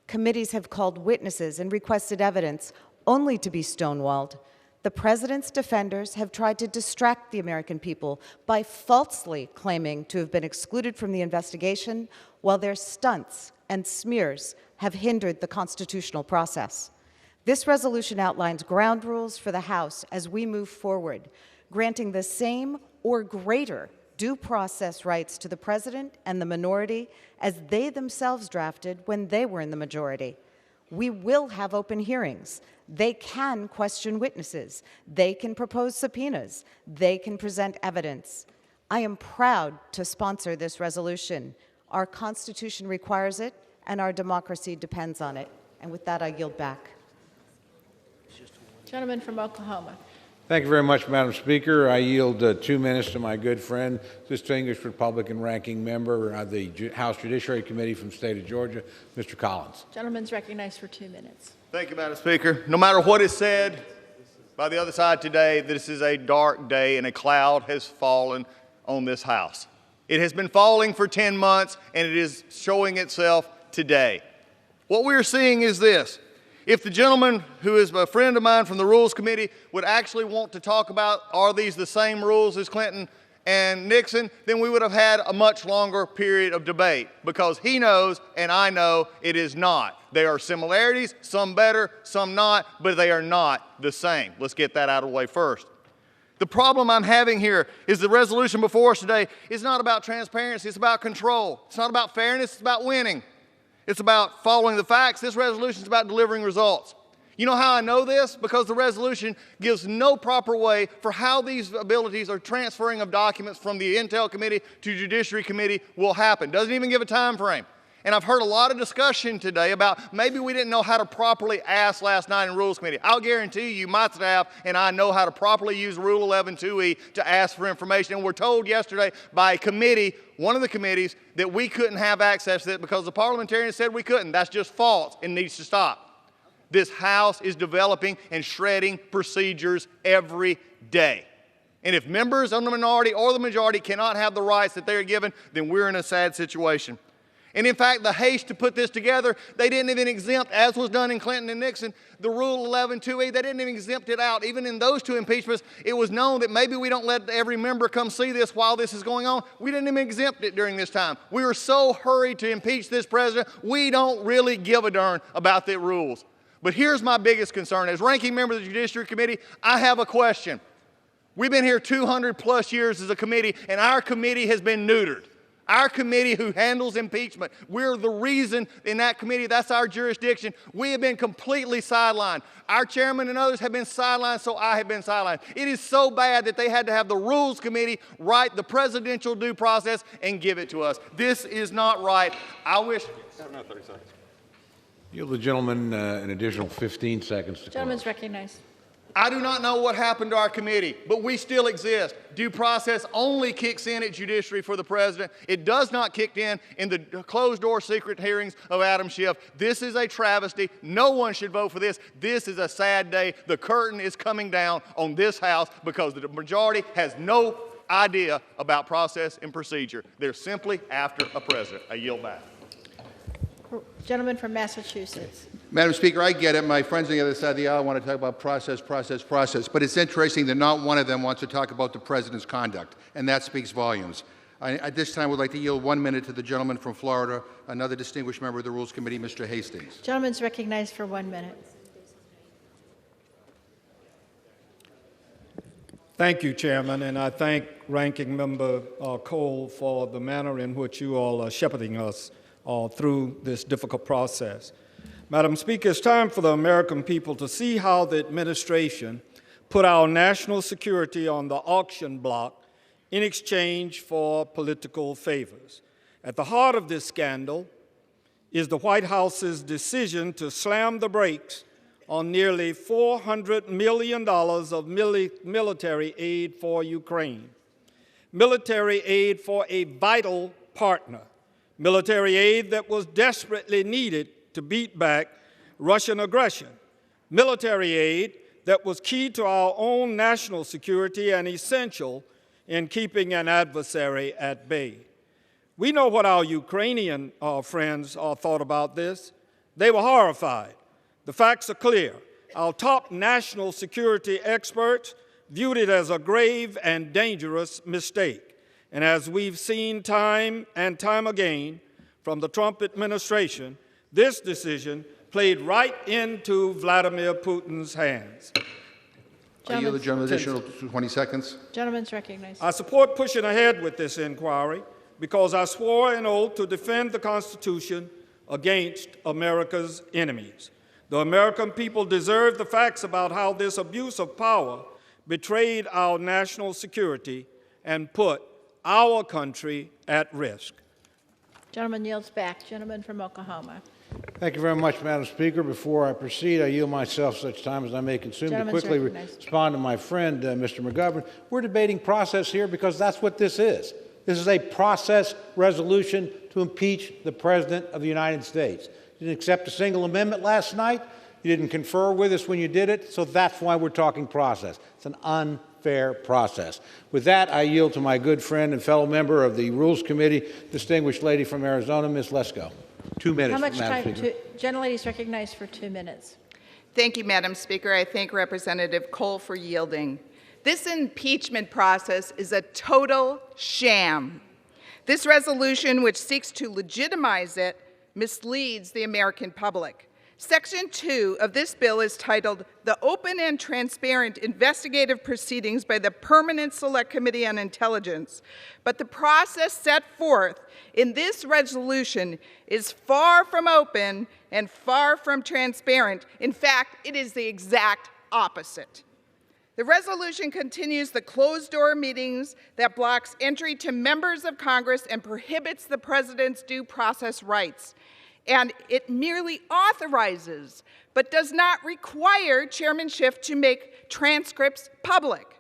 Committees have called witnesses and requested evidence only to be stonewalled. The president's defenders have tried to distract the American people by falsely claiming to have been excluded from the investigation, while their stunts and smears have hindered the constitutional process. This resolution outlines ground rules for the House as we move forward, granting the same or greater due process rights to the president and the minority as they themselves drafted when they were in the majority. We will have open hearings. They can question witnesses. They can propose subpoenas. They can present evidence. I am proud to sponsor this resolution. Our Constitution requires it, and our democracy depends on it. And with that, I yield back. Gentleman from Oklahoma. Thank you very much, Madam Speaker. I yield 2 minutes to my good friend, distinguished Republican ranking member of the House Judiciary Committee from the state of Georgia, Mr. Collins. Gentleman's recognized for 2 minutes. Thank you, Madam Speaker. No matter what is said by the other side today, this is a dark day and a cloud has fallen on this House. It has been falling for 10 months and it is showing itself today. What we are seeing is this. If the gentleman who is a friend of mine from the Rules Committee would actually want to talk about are these the same rules as Clinton and Nixon, then we would have had a much longer period of debate, because he knows and I know it is not. There are similarities, some better, some not, but they are not the same. Let's get that out of the way first. The problem I'm having here is the resolution before us today is not about transparency, it's about control. It's not about fairness, it's about winning. It's about following the facts. This resolution is about delivering results. You know how I know this? Because the resolution gives no proper way for how these abilities or transferring of documents from the Intel Committee to Judiciary Committee will happen. Doesn't even give a time frame. And I've heard a lot of discussion today about maybe we didn't know how to properly ask last night in Rules Committee. I'll guarantee you my staff and I know how to properly use Rule 11-2E to ask for information. And we're told yesterday by a committee, one of the committees, that we couldn't have access to it because the parliamentarians said we couldn't. That's just false and needs to stop. This House is developing and shredding procedures every day. And if members of the minority or the majority cannot have the rights that they are given, then we're in a sad situation. And in fact, the haste to put this together, they didn't even exempt, as was done in Clinton and Nixon, the Rule 11-2E. They didn't even exempt it out. Even in those two impeachments, it was known that maybe we don't let every member come see this while this is going on. We didn't even exempt it during this time. We were so hurried to impeach this president, we don't really give a darn about the rules. But here's my biggest concern. As ranking member of the Judiciary Committee, I have a question. We've been here 200 plus years as a committee, and our committee has been neutered. Our committee who handles impeachment, we're the reason in that committee, that's our jurisdiction. We have been completely sidelined. Our chairman and others have been sidelined, so I have been sidelined. It is so bad that they had to have the Rules Committee write the presidential due process and give it to us. This is not right. I wish... I have another 30 seconds. Yield the gentleman an additional 15 seconds to Gentleman's recognized. I do not know what happened to our committee, but we still exist. Due process only kicks in at judiciary for the president. It does not kick in the closed-door secret hearings of Adam Schiff. This is a travesty. No one should vote for this. This is a sad day. The curtain is coming down on this House because the majority has no idea about process and procedure. They're simply after a president. I yield back. Gentleman from Massachusetts. Madam Speaker, I get it. My friends on the other side of the aisle want to talk about process. But it's interesting that not one of them wants to talk about the president's conduct, and that speaks volumes. At this time, I would like to yield 1 minute to the gentleman from Florida, another distinguished member of the Rules Committee, Mr. Hastings. Gentleman's recognized for 1 minute. Thank you, Chairman, and I thank Ranking Member Cole for the manner in which you all are shepherding us through this difficult process. Madam Speaker, it's time for the American people to see how the administration put our national security on the auction block in exchange for political favors. At the heart of this scandal is the White House's decision to slam the brakes on nearly $400 million of military aid for Ukraine. Military aid for a vital partner. Military aid that was desperately needed to beat back Russian aggression. Military aid that was key to our own national security and essential in keeping an adversary at bay. We know what our Ukrainian friends thought about this. They were horrified. The facts are clear. Our top national security experts viewed it as a grave and dangerous mistake. And as we've seen time and time again from the Trump administration, this decision played right into Vladimir Putin's hands. I yield the gentleman additional 20 seconds. Gentleman's recognized. I support pushing ahead with this inquiry because I swore an oath to defend the Constitution against America's enemies. The American people deserve the facts about how this abuse of power betrayed our national security and put our country at risk. Gentleman yields back. Gentleman from Oklahoma. Thank you very much, Madam Speaker. Before I proceed, I yield myself such time as I may consume to quickly respond to my friend, Mr. McGovern. We're debating process here because that's what this is. This is a process resolution to impeach the President of the United States. You didn't accept a single amendment last night. You didn't confer with us when you did it, so that's why we're talking process. It's an unfair process. With that, I yield to my good friend and fellow member of the Rules Committee, distinguished lady from Arizona, Ms. Lesko. 2 minutes, How much Madam time? Speaker. Gentlelady is recognized for 2 minutes. Thank you, Madam Speaker. I thank Representative Cole for yielding. This impeachment process is a total sham. This resolution, which seeks to legitimize it, misleads the American public. Section 2 of this bill is titled, "The Open and Transparent Investigative Proceedings by the Permanent Select Committee on Intelligence." But the process set forth in this resolution is far from open and far from transparent. In fact, it is the exact opposite. The resolution continues the closed-door meetings that blocks entry to members of Congress and prohibits the president's due process rights. And it merely authorizes, but does not require Chairman Schiff to make transcripts public.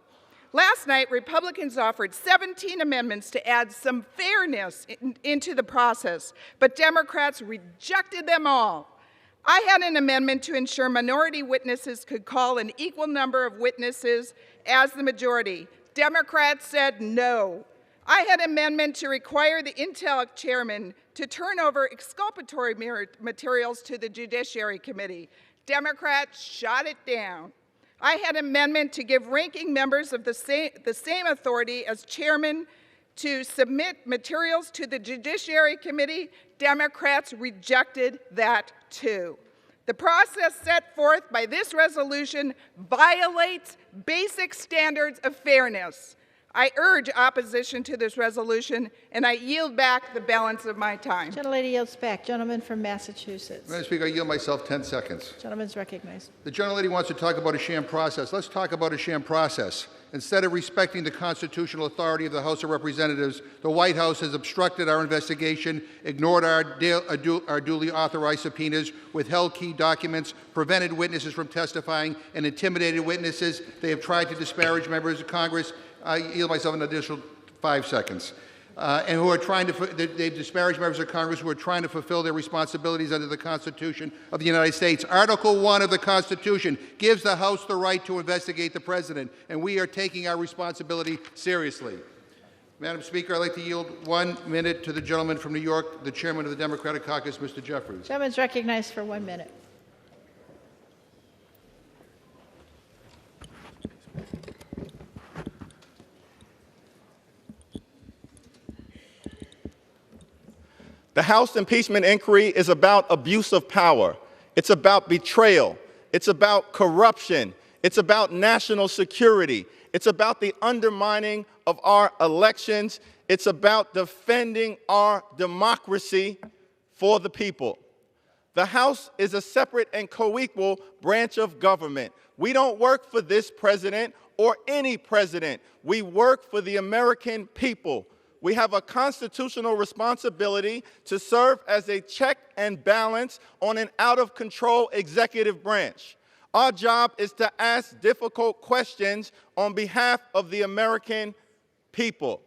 Last night, Republicans offered 17 amendments to add some fairness into the process, but Democrats rejected them all. I had an amendment to ensure minority witnesses could call an equal number of witnesses as the majority. Democrats said no. I had an amendment to require the Intel chairman to turn over exculpatory materials to the Judiciary Committee. Democrats shot it down. I had an amendment to give ranking members of the same authority as chairman to submit materials to the Judiciary Committee. Democrats rejected that too. The process set forth by this resolution violates basic standards of fairness. I urge opposition to this resolution, and I yield back the balance of my time. Gentlelady yields back. Gentleman from Massachusetts. Madam Speaker, I yield myself 10 seconds. Gentleman's recognized. The gentlelady wants to talk about a sham process. Let's talk about a sham process. Instead of respecting the constitutional authority of the House of Representatives, the White House has obstructed our investigation, ignored our duly authorized subpoenas, withheld key documents, prevented witnesses from testifying, and intimidated witnesses. They have tried to disparage members of Congress. I yield myself an additional 5 seconds. And who are trying to, they've disparaged members of Congress who are trying to fulfill their responsibilities under the Constitution of the United States. Article 1 of the Constitution gives the House the right to investigate the President, and we are taking our responsibility seriously. Madam Speaker, I'd like to yield 1 minute to the gentleman from New York, the chairman of the Democratic Caucus, Mr. Jeffries. Gentleman's recognized for 1 minute. The House impeachment inquiry is about abuse of power. It's about betrayal. It's about corruption. It's about national security. It's about the undermining of our elections. It's about defending our democracy for the people. The House is a separate and co-equal branch of government. We don't work for this president or any president. We work for the American people. We have a constitutional responsibility to serve as a check and balance on an out-of-control executive branch. Our job is to ask difficult questions on behalf of the American people.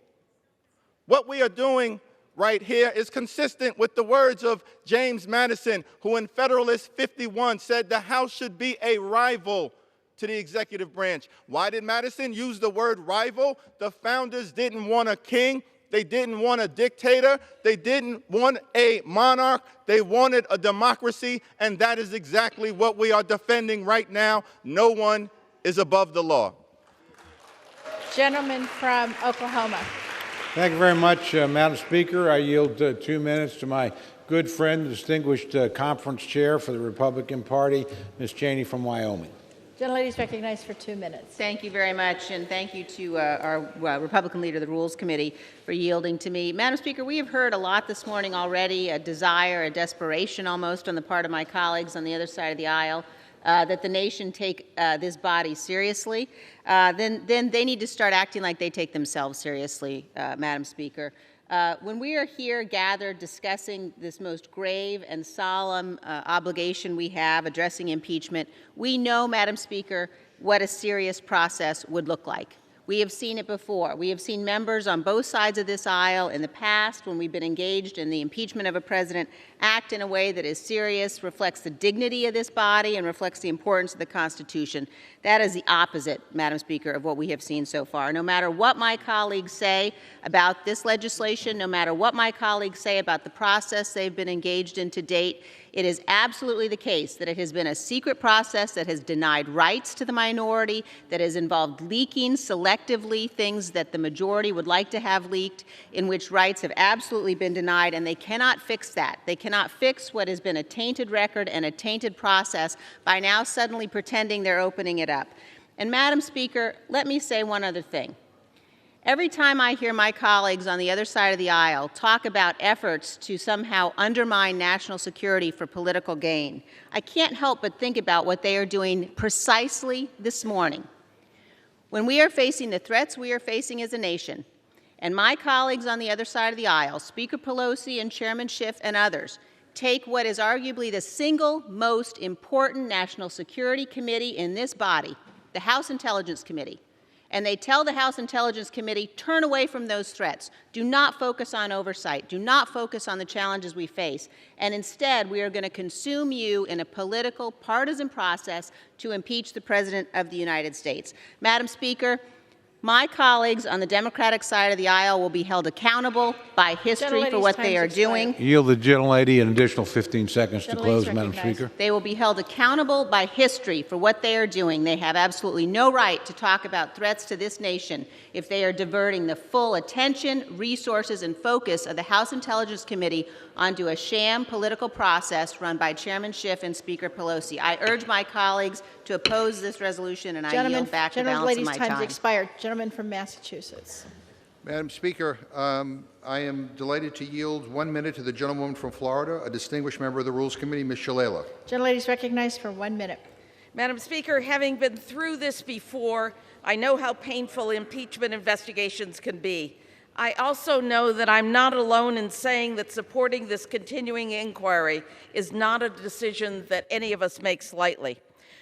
What we are doing right here is consistent with the words of James Madison, who in Federalist 51 said the House should be a rival to the executive branch. Why did Madison use the word rival? The founders didn't want a king. They didn't want a dictator. They didn't want a monarch. They wanted a democracy, and that is exactly what we are defending right now. No one is above the law. Gentleman from Oklahoma. Thank you very much, Madam Speaker. I yield 2 minutes to my good friend, distinguished conference chair for the Republican Party, Ms. Cheney from Wyoming. Gentlelady is recognized for 2 minutes. Thank you very much, and thank you to our Republican leader of the Rules Committee for yielding to me. Madam Speaker, we have heard a lot this morning already, a desire, a desperation almost on the part of my colleagues on the other side of the aisle that the nation take this body seriously. Then they need to start acting like they take themselves seriously, Madam Speaker. When we are here gathered discussing this most grave and solemn obligation we have, addressing impeachment, we know, Madam Speaker, what a serious process would look like. We have seen it before. We have seen members on both sides of this aisle in the past, when we've been engaged in the impeachment of a president, act in a way that is serious, reflects the dignity of this body, and reflects the importance of the Constitution. That is the opposite, Madam Speaker, of what we have seen so far. No matter what my colleagues say about this legislation, no matter what my colleagues say about the process they've been engaged in to date, it is absolutely the case that it has been a secret process that has denied rights to the minority, that has involved leaking selectively things that the majority would like to have leaked, in which rights have absolutely been denied, and they cannot fix that. They cannot fix what has been a tainted record and a tainted process by now suddenly pretending they're opening it up. And Madam Speaker, let me say one other thing. Every time I hear my colleagues on the other side of the aisle talk about efforts to somehow undermine national security for political gain, I can't help but think about what they are doing precisely this morning. When we are facing the threats we are facing as a nation, and my colleagues on the other side of the aisle, Speaker Pelosi and Chairman Schiff and others, take what is arguably the single most important national security committee in this body, the House Intelligence Committee, and they tell the House Intelligence Committee, turn away from those threats. Do not focus on oversight. Do not focus on the challenges we face. And instead, we are going to consume you in a political, partisan process to impeach the President of the United States. Madam Speaker, my colleagues on the Democratic side of the aisle will be held accountable by history for what they are doing. Yield the gentlelady an additional 15 seconds to close, Madam Speaker. They will be held accountable by history for what they are doing. They have absolutely no right to talk about threats to this nation if they are diverting the full attention, resources, and focus of the House Intelligence Committee onto a sham political process run by Chairman Schiff and Speaker Pelosi. I urge my colleagues to oppose this resolution, and I Gentlemen, yield back the balance of ladies' my time's time. expired. Gentleman from Massachusetts. Madam Speaker, I am delighted to yield 1 minute to the gentlewoman from Florida, a distinguished member of the Rules Committee, Ms. Shalala. Gentlelady is recognized for 1 minute. Madam Speaker, having been through this before, I know how painful impeachment investigations can be. I also know that I'm not alone in saying that supporting this continuing inquiry is not a decision that any of us makes lightly.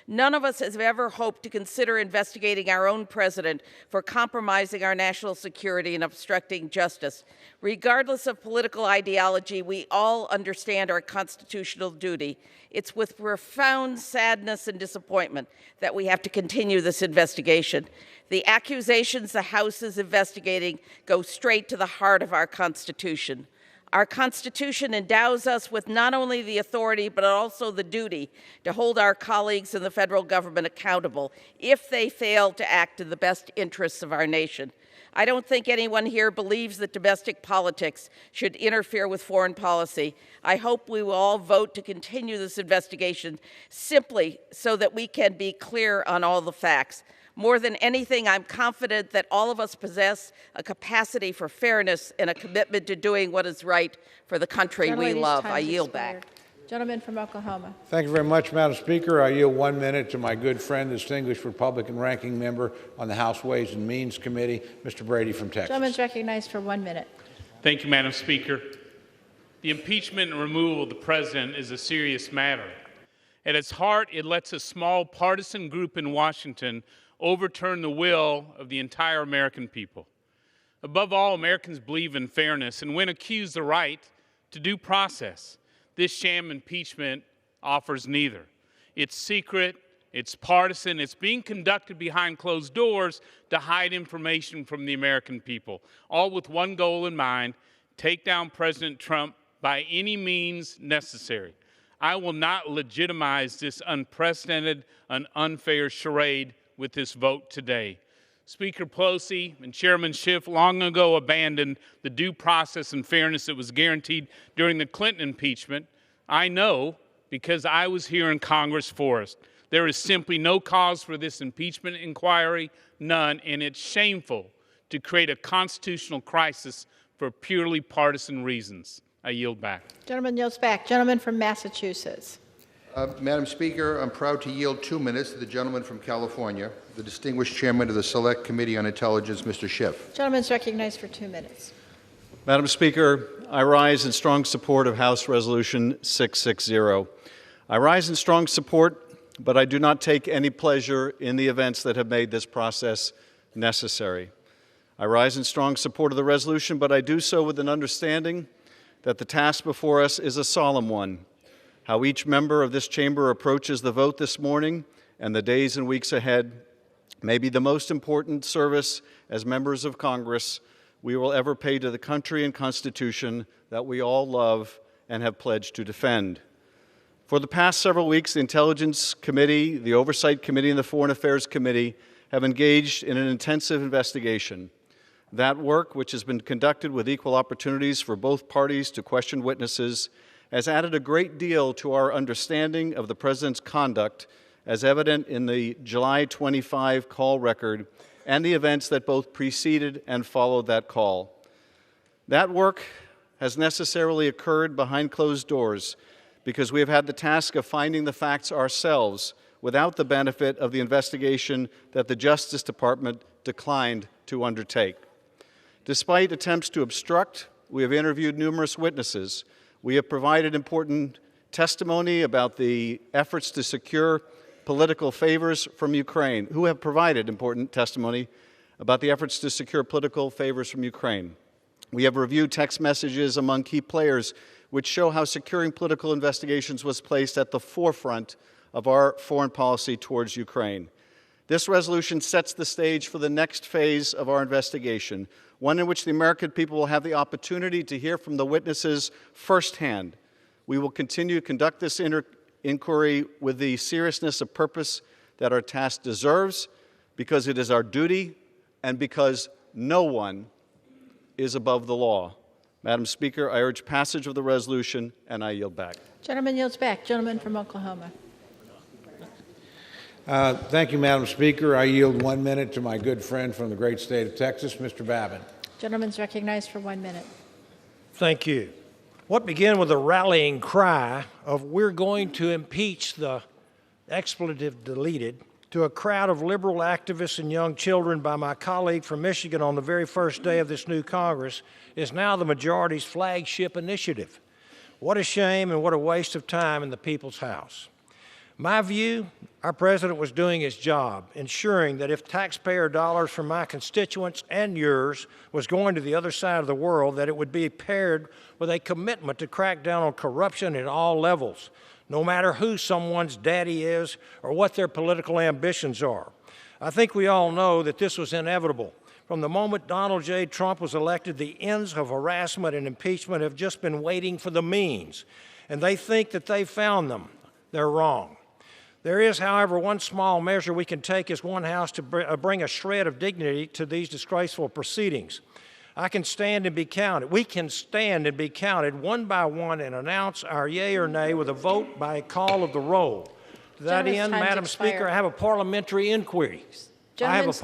None of us has ever hoped to consider investigating our own president for compromising our national security and obstructing justice. Regardless of political ideology, we all understand our constitutional duty. It's with profound sadness and disappointment that we have to continue this investigation. The accusations the House is investigating go straight to the heart of our Constitution. Our Constitution endows us with not only the authority, but also the duty to hold our colleagues in the federal government accountable if they fail to act in the best interests of our nation. I don't think anyone here believes that domestic politics should interfere with foreign policy. I hope we will all vote to continue this investigation simply so that we can be clear on all the facts. More than anything, I'm confident that all of us possess a capacity for fairness and a commitment to doing what is right for the country we love. I yield back. Gentleman from Oklahoma. Thank you very much, Madam Speaker. I yield 1 minute to my good friend, the distinguished Republican ranking member on the House Ways and Means Committee, Mr. Brady from Texas. Gentleman is recognized for 1 minute. Thank you, Madam Speaker. The impeachment and removal of the president is a serious matter. At its heart, it lets a small partisan group in Washington overturn the will of the entire American people. Above all, Americans believe in fairness, and when accused the right to due process, this sham impeachment offers neither. It's secret, it's partisan, it's being conducted behind closed doors to hide information from the American people, all with one goal in mind: take down President Trump by any means necessary. I will not legitimize this unprecedented and unfair charade with this vote today. Speaker Pelosi and Chairman Schiff long ago abandoned the due process and fairness that was guaranteed during the Clinton impeachment. I know because I was here in Congress for it. There is simply no cause for this impeachment inquiry, none, and it's shameful to create a constitutional crisis for purely partisan reasons. I yield back. Gentleman yields back. Gentleman from Massachusetts. Madam Speaker, I'm proud to yield 2 minutes to the gentleman from California, the distinguished chairman of the Select Committee on Intelligence, Mr. Schiff. Gentleman is recognized for 2 minutes. Madam Speaker, I rise in strong support of House Resolution 660. I rise in strong support, but I do not take any pleasure in the events that have made this process necessary. I rise in strong support of the resolution, but I do so with an understanding that the task before us is a solemn one. How each member of this chamber approaches the vote this morning and the days and weeks ahead may be the most important service as members of Congress we will ever pay to the country and Constitution that we all love and have pledged to defend. For the past several weeks, the Intelligence Committee, the Oversight Committee, and the Foreign Affairs Committee have engaged in an intensive investigation. That work, which has been conducted with equal opportunities for both parties to question witnesses, has added a great deal to our understanding of the President's conduct, as evident in the July 25 call record and the events that both preceded and followed that call. That work has necessarily occurred behind closed doors because we have had the task of finding the facts ourselves without the benefit of the investigation that the Justice Department declined to undertake. Despite attempts to obstruct, we have interviewed numerous witnesses. We have provided important testimony about the efforts to secure political favors from Ukraine, who have provided important testimony about the efforts to secure political favors from Ukraine. We have reviewed text messages among key players which show how securing political investigations was placed at the forefront of our foreign policy towards Ukraine. This resolution sets the stage for the next phase of our investigation, one in which the American people will have the opportunity to hear from the witnesses firsthand. We will continue to conduct this inquiry with the seriousness of purpose that our task deserves, because it is our duty and because no one is above the law. Madam Speaker, I urge passage of the resolution, and I yield back. Gentleman yields back. Gentleman from Oklahoma. Thank you, Madam Speaker. I yield 1 minute to my good friend from the great state of Texas, Mr. Babin. Gentleman's recognized for 1 minute. Thank you. What began with a rallying cry of "we're going to impeach the expletive deleted" to a crowd of liberal activists and young children by my colleague from Michigan on the very first day of this new Congress is now the majority's flagship initiative. What a shame and what a waste of time in the people's house. My view, our president was doing his job, ensuring that if taxpayer dollars from my constituents and yours was going to the other side of the world, that it would be paired with a commitment to crack down on corruption at all levels, no matter who someone's daddy is or what their political ambitions are. I think we all know that this was inevitable. From the moment Donald J. Trump was elected, the ends of harassment and impeachment have just been waiting for the means, and they think that they found them. They're wrong. There is, however, one small measure we can take as one house to bring a shred of dignity to these disgraceful proceedings. I can stand and be counted. We can stand and be counted one by one and announce our yea or nay with a vote by a call of the roll. To that end, Madam Speaker, I have a parliamentary inquiry. Gentleman's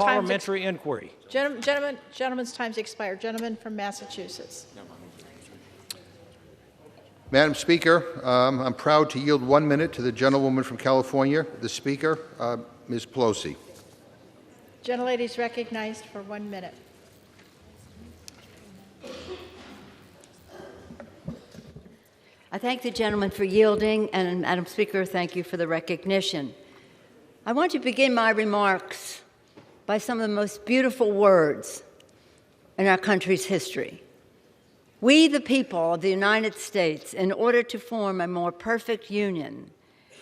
time's expired. Gentleman from Massachusetts. Madam Speaker, I'm proud to yield 1 minute to the gentlewoman from California, the Speaker, Ms. Pelosi. Gentlelady is recognized for 1 minute. I thank the gentleman for yielding, and Madam Speaker, thank you for the recognition. I want to begin my remarks by some of the most beautiful words in our country's history. We, the people of the United States, in order to form a more perfect union,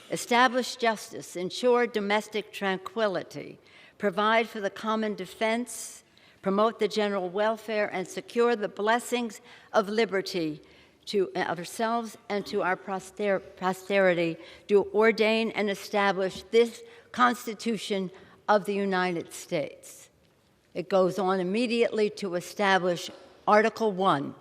establish justice, ensure domestic tranquility, provide for the common defense, promote the general welfare, and secure the blessings of liberty to ourselves and to our posterity, do ordain and establish this Constitution of the United States. It goes on immediately to establish Article 1,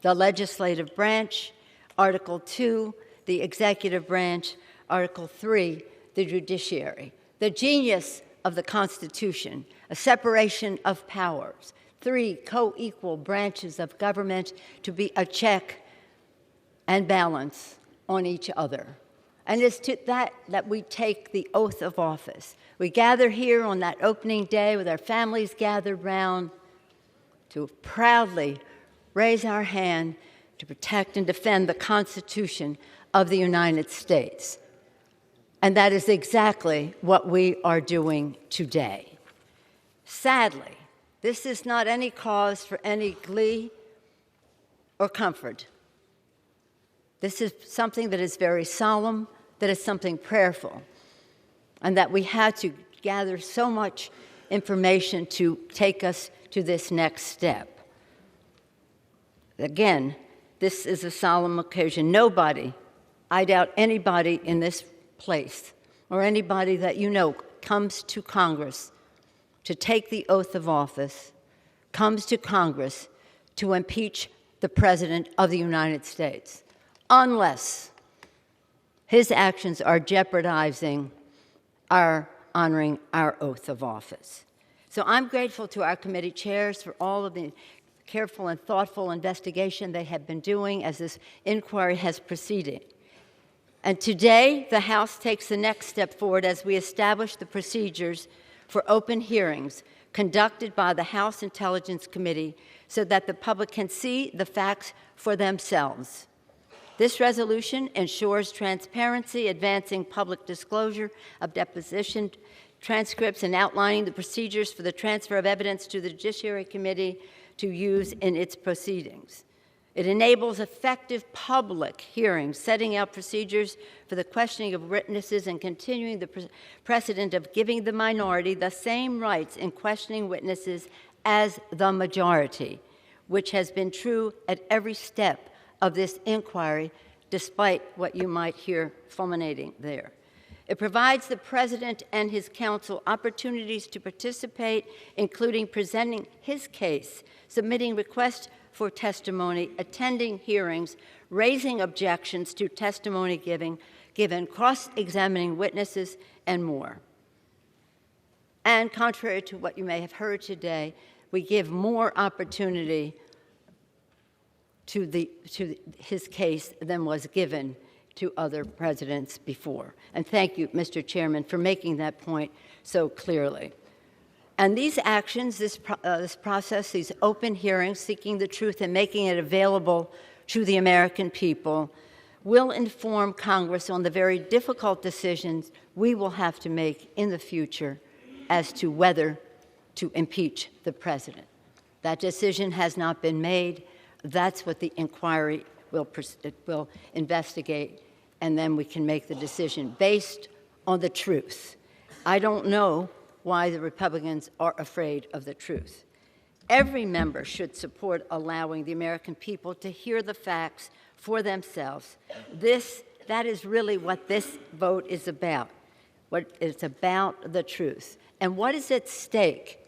the legislative branch, Article 2, the executive branch, Article 3, the judiciary. The genius of the Constitution, a separation of powers, 3 co-equal branches of government to be a check and balance on each other. And it's to that we take the oath of office. We gather here on that opening day with our families gathered round to proudly raise our hand to protect and defend the Constitution of the United States. And that is exactly what we are doing today. Sadly, this is not any cause for any glee or comfort. This is something that is very solemn, that is something prayerful, and that we had to gather so much information to take us to this next step. Again, this is a solemn occasion. Nobody, I doubt anybody in this place or anybody that you know comes to Congress to take the oath of office, comes to Congress to impeach the President of the United States, unless his actions are jeopardizing our honoring our oath of office. So I'm grateful to our committee chairs for all of the careful and thoughtful investigation they have been doing as this inquiry has proceeded. And today, the House takes the next step forward as we establish the procedures for open hearings conducted by the House Intelligence Committee so that the public can see the facts for themselves. This resolution ensures transparency, advancing public disclosure of deposition transcripts, and outlining the procedures for the transfer of evidence to the Judiciary Committee to use in its proceedings. It enables effective public hearings, setting out procedures for the questioning of witnesses and continuing the precedent of giving the minority the same rights in questioning witnesses as the majority, which has been true at every step of this inquiry, despite what you might hear fulminating there. It provides the President and his counsel opportunities to participate, including presenting his case, submitting requests for testimony, attending hearings, raising objections to testimony given, cross-examining witnesses, and more. And contrary to what you may have heard today, we give more opportunity to his case than was given to other presidents before. And thank you, Mr. Chairman, for making that point so clearly. And these actions, this process, these open hearings, seeking the truth and making it available to the American people, will inform Congress on the very difficult decisions we will have to make in the future as to whether to impeach the president. That decision has not been made. That's what the inquiry will investigate, and then we can make the decision based on the truth. I don't know why the Republicans are afraid of the truth. Every member should support allowing the American people to hear the facts for themselves. That is really what this vote is about. It's about the truth. And what is at stake?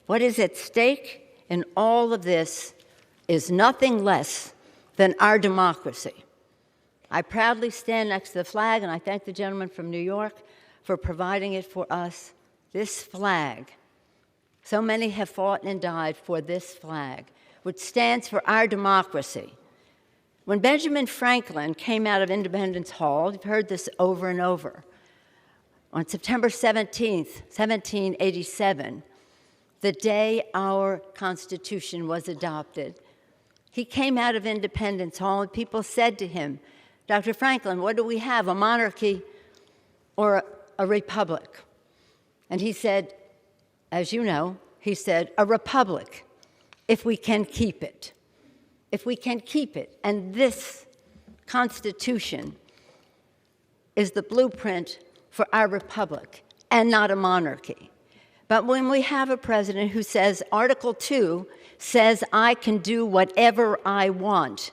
What is at stake in all of this is nothing less than our democracy. I proudly stand next to the flag, and I thank the gentleman from New York for providing it for us. This flag, so many have fought and died for this flag, which stands for our democracy. When Benjamin Franklin came out of Independence Hall, you've heard this over and over, on September 17th, 1787, the day our Constitution was adopted, he came out of Independence Hall and people said to him, Dr. Franklin, what do we have, a monarchy or a republic? And he said, as you know, he said, a republic, if we can keep it. If we can keep it. And this Constitution is the blueprint for our republic and not a monarchy. But when we have a president who says, Article 2 says I can do whatever I want,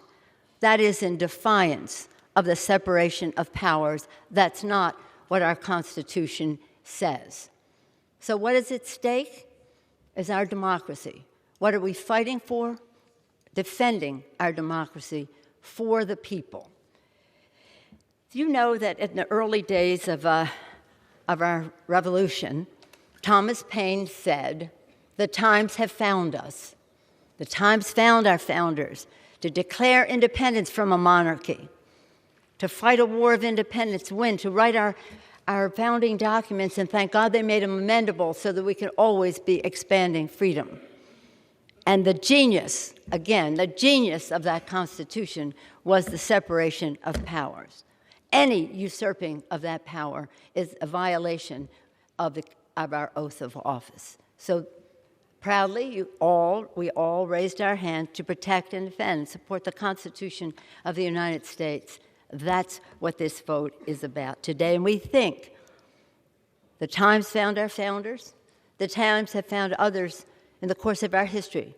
that is in defiance of the separation of powers. That's not what our Constitution says. So what is at stake is our democracy. What are we fighting for? Defending our democracy for the people. You know that in the early days of our revolution, Thomas Paine said, the times have found us. The times found our founders to declare independence from a monarchy, to fight a war of independence, win, to write our founding documents, and thank God they made them amendable so that we can always be expanding freedom. And the genius, again, the genius of that Constitution was the separation of powers. Any usurping of that power is a violation of our oath of office. So proudly, we all raised our hand to protect and defend and support the Constitution of the United States. That's what this vote is about today. And we think the times found our founders, the times have found others in the course of our history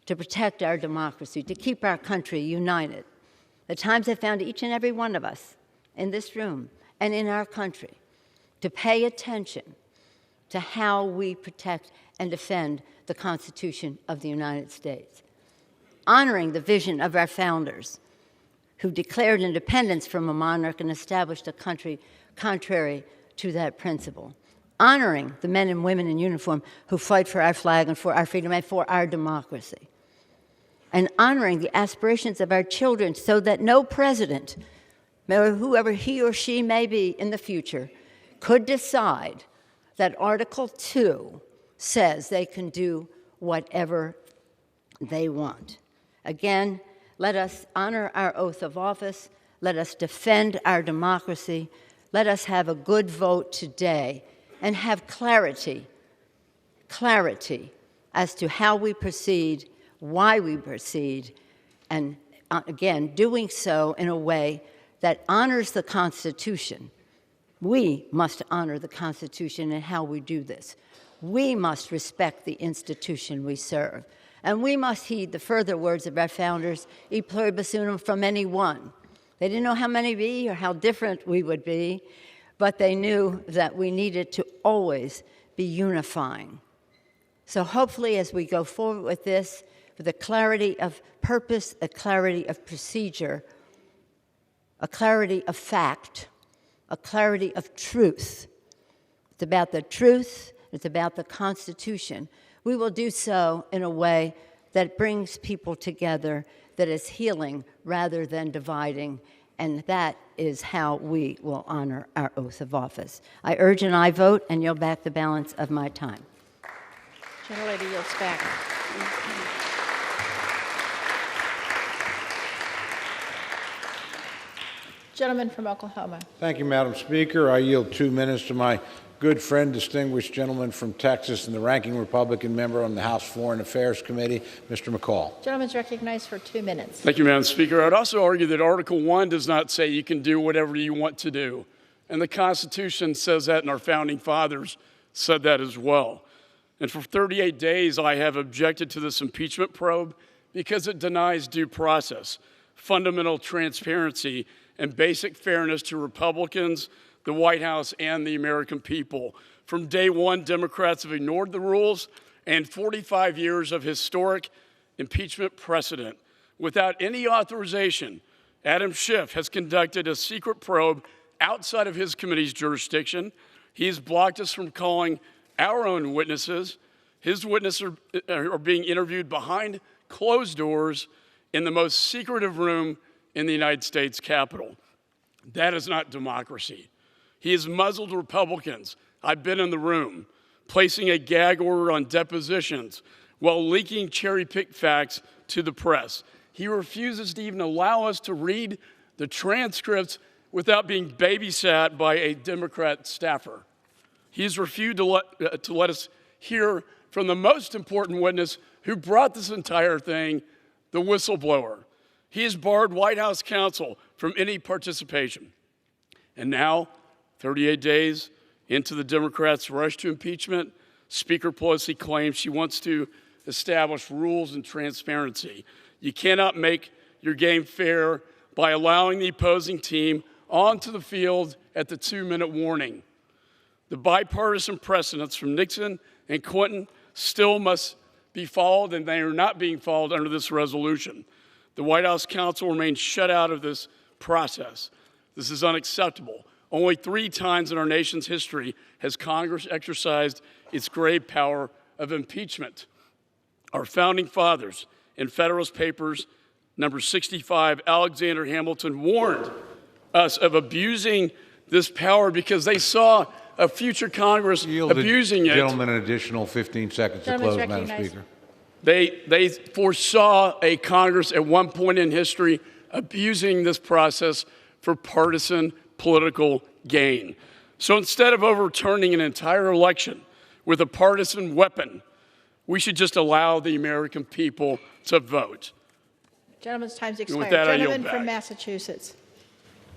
to protect our democracy, to keep our country united. The times have found each and every one of us in this room and in our country to pay attention to how we protect and defend the Constitution of the United States, honoring the vision of our founders who declared independence from a monarch and established a country contrary to that principle, honoring the men and women in uniform who fight for our flag and for our freedom and for our democracy, and honoring the aspirations of our children so that no president, whoever he or she may be in the future, could decide that Article 2 says they can do whatever they want. Again, let us honor our oath of office. Let us defend our democracy. Let us have a good vote today and have clarity as to how we proceed, why we proceed, and again, doing so in a way that honors the Constitution. We must honor the Constitution in how we do this. We must respect the institution we serve. And we must heed the further words of our founders, e pluribus unum, from any one. They didn't know how many be or how different we would be, but they knew that we needed to always be unifying. So hopefully as we go forward with this, with a clarity of purpose, a clarity of procedure, a clarity of fact, a clarity of truth, It's about the truth. It's about the Constitution. We will do so in a way that brings people together, that is healing rather than dividing, and that is how we will honor our oath of office. I urge an aye vote and yield back the balance of my time. Gentlelady yields back. Gentleman from Oklahoma. Thank you, Madam Speaker. I yield 2 minutes to my good friend, distinguished gentleman from Texas and the ranking Republican member on the House Foreign Affairs Committee, Mr. McCall. Gentleman's recognized for 2 minutes. Thank you, Madam Speaker. I would also argue that Article 1 does not say you can do whatever you want to do. And the Constitution says that, and our founding fathers said that as well. And for 38 days, I have objected to this impeachment probe because it denies due process, fundamental transparency, and basic fairness to Republicans, the White House, and the American people. From day one, Democrats have ignored the rules and 45 years of historic impeachment precedent. Without any authorization, Adam Schiff has conducted a secret probe outside of his committee's jurisdiction. He has blocked us from calling our own witnesses. His witnesses are being interviewed behind closed doors in the most secretive room in the United States Capitol. That is not democracy. He has muzzled Republicans. I've been in the room, placing a gag order on depositions while leaking cherry-picked facts to the press. He refuses to even allow us to read the transcripts without being babysat by a Democrat staffer. He has refused to let us hear from the most important witness who brought this entire thing, the whistleblower. He has barred White House counsel from any participation. And now, 38 days into the Democrats' rush to impeachment, Speaker Pelosi claims she wants to establish rules and transparency. You cannot make your game fair by allowing the opposing team onto the field at the 2-minute warning. The bipartisan precedents from Nixon and Clinton still must be followed, and they are not being followed under this resolution. The White House counsel remains shut out of this process. This is unacceptable. Only 3 times in our nation's history has Congress exercised its grave power of impeachment. Our founding fathers in Federalist Papers number 65, Alexander Hamilton, warned us of abusing this power because they saw a future Congress abusing it. Gentleman, an additional 15 seconds to close, Madam Speaker. They foresaw a Congress at one point in history abusing this process for partisan political gain. So instead of overturning an entire election with a partisan weapon, we should just allow the American people to vote. Gentleman's time's with expired. that, I yield Gentleman from back. Massachusetts.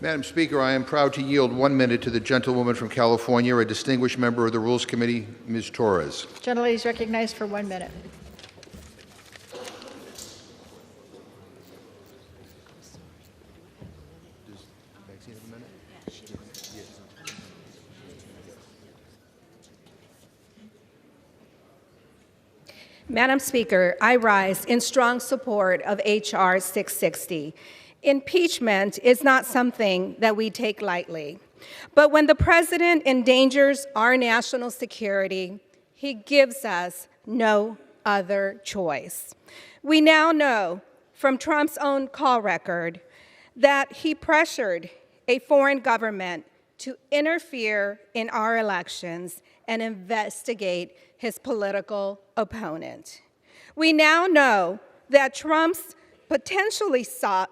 Madam Speaker, I am proud to yield 1 minute to the gentlewoman from California, a distinguished member of the Rules Committee, Ms. Torres. Gentlelady is recognized for 1 minute. Madam Speaker, I rise in strong support of H.R. 660. Impeachment is not something that we take lightly. But when the president endangers our national security, he gives us no other choice. We now know from Trump's own call record that he pressured a foreign government to interfere in our elections and investigate his political opponent. We now know that Trump's potentially sought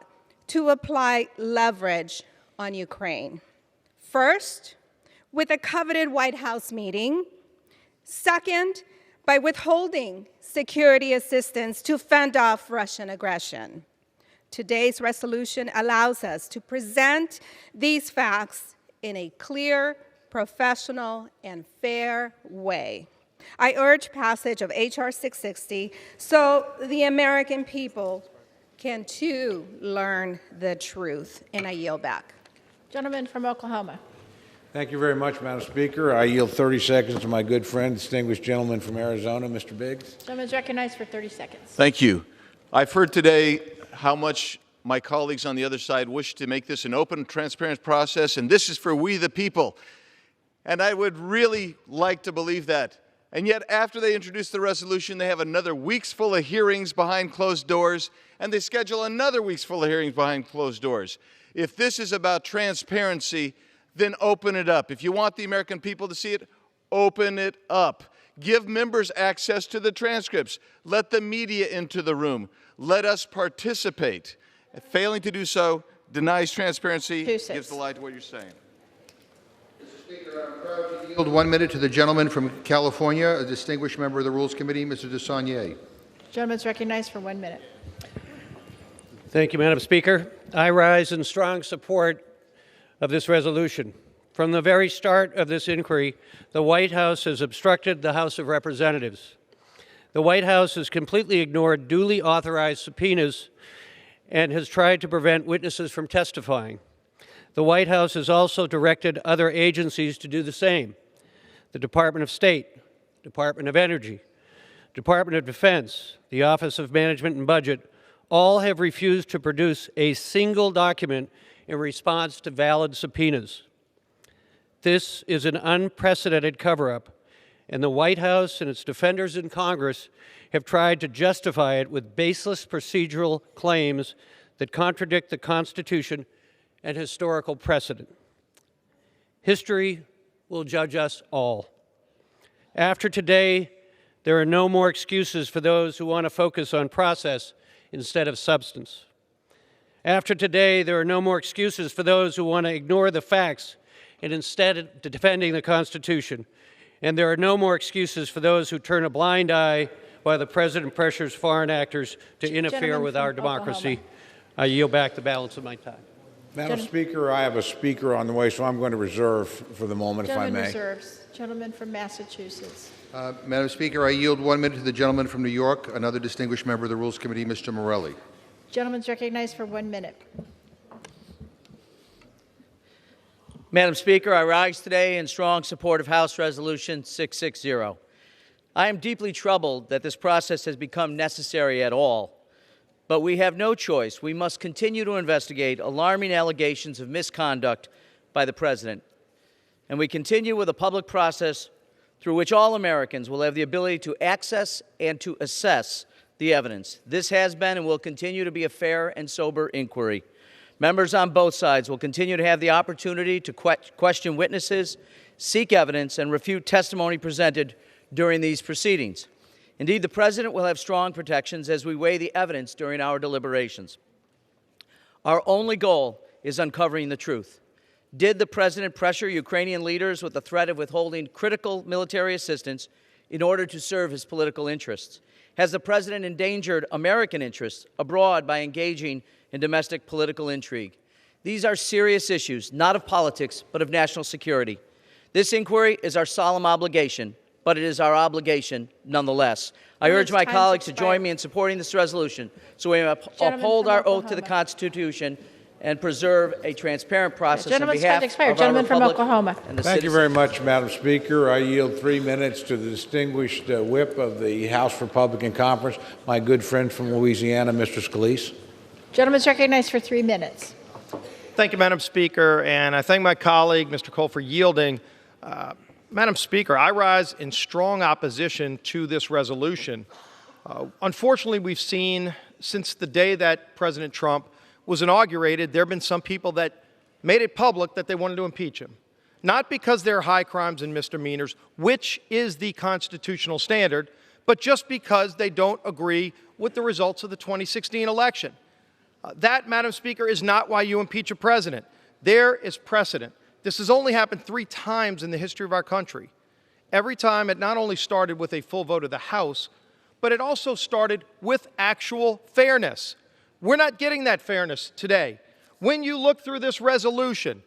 to apply leverage on Ukraine. First, with a coveted White House meeting. Second, by withholding security assistance to fend off Russian aggression. Today's resolution allows us to present these facts in a clear, professional, and fair way. I urge passage of H.R. 660 so the American people can too learn the truth. And I yield back. Gentleman from Oklahoma. Thank you very much, Madam Speaker. I yield 30 seconds to my good friend, distinguished gentleman from Arizona, Mr. Biggs. Gentleman is recognized for 30 seconds. Thank you. I've heard today how much my colleagues on the other side wish to make this an open, transparent process, and this is for we the people. And I would really like to believe that. And yet, after they introduce the resolution, they have another week's full of hearings behind closed doors, and they schedule another week's full of hearings behind closed doors. If this is about transparency, then open it up. If you want the American people to see it, open it up. Give members access to the transcripts. Let the media into the room. Let us participate. Failing to do so denies transparency, gives the lie to what you're saying. Speaker, I'm proud to yield 1 minute to the gentleman from California, a distinguished member of the Rules Committee, Mr. DeSaulnier. Gentleman's recognized for 1 minute. Thank you, Madam Speaker. I rise in strong support of this resolution. From the very start of this inquiry, the White House has obstructed the House of Representatives. The White House has completely ignored duly authorized subpoenas and has tried to prevent witnesses from testifying. The White House has also directed other agencies to do the same. The Department of State, Department of Energy, Department of Defense, the Office of Management and Budget, all have refused to produce a single document in response to valid subpoenas. This is an unprecedented cover-up, and the White House and its defenders in Congress have tried to justify it with baseless procedural claims that contradict the Constitution and historical precedent. History will judge us all. After today, there are no more excuses for those who want to focus on process instead of substance. After today, there are no more excuses for those who want to ignore the facts and instead defending the Constitution. And there are no more excuses for those who turn a blind eye while the President pressures foreign actors to interfere with our democracy. I yield back the balance of my time. Madam Speaker, I have a speaker on the way, so I'm going to reserve for the moment, if I may. Reserves. Gentleman from Massachusetts. Madam Speaker, I yield 1 minute to the gentleman from New York, another distinguished member of the Rules Committee, Mr. Morelli. Gentleman's recognized for 1 minute. Madam Speaker, I rise today in strong support of House Resolution 660. I am deeply troubled that this process has become necessary at all. But we have no choice. We must continue to investigate alarming allegations of misconduct by the President. And we continue with a public process through which all Americans will have the ability to access and to assess the evidence. This has been and will continue to be a fair and sober inquiry. Members on both sides will continue to have the opportunity to question witnesses, seek evidence, and refute testimony presented during these proceedings. Indeed, the President will have strong protections as we weigh the evidence during our deliberations. Our only goal is uncovering the truth. Did the President pressure Ukrainian leaders with the threat of withholding critical military assistance in order to serve his political interests? Has the President endangered American interests abroad by engaging in domestic political intrigue? These are serious issues, not of politics, but of national security. This inquiry is our solemn obligation, but it is our obligation nonetheless. I urge my colleagues to join me in supporting this resolution so we uphold our oath to the Constitution and preserve a transparent process on behalf of our Gentleman from Republic Oklahoma. and the Thank you citizens. very much, Madam Speaker. I yield 3 minutes to the distinguished whip of the House Republican Conference, my good friend from Louisiana, Mr. Scalise. Gentleman's recognized for 3 minutes. Thank you, Madam Speaker, and I thank my colleague, Mr. Cole, for yielding. Madam Speaker, I rise in strong opposition to this resolution. Unfortunately, we've seen since the day that President Trump was inaugurated, there have been some people that made it public that they wanted to impeach him. Not because there are high crimes and misdemeanors, which is the constitutional standard, but just because they don't agree with the results of the 2016 election. That, Madam Speaker, is not why you impeach a president. There is precedent. This has only happened 3 times in the history of our country. Every time it not only started with a full vote of the House, but it also started with actual fairness. We're not getting that fairness today. When you look through this resolution,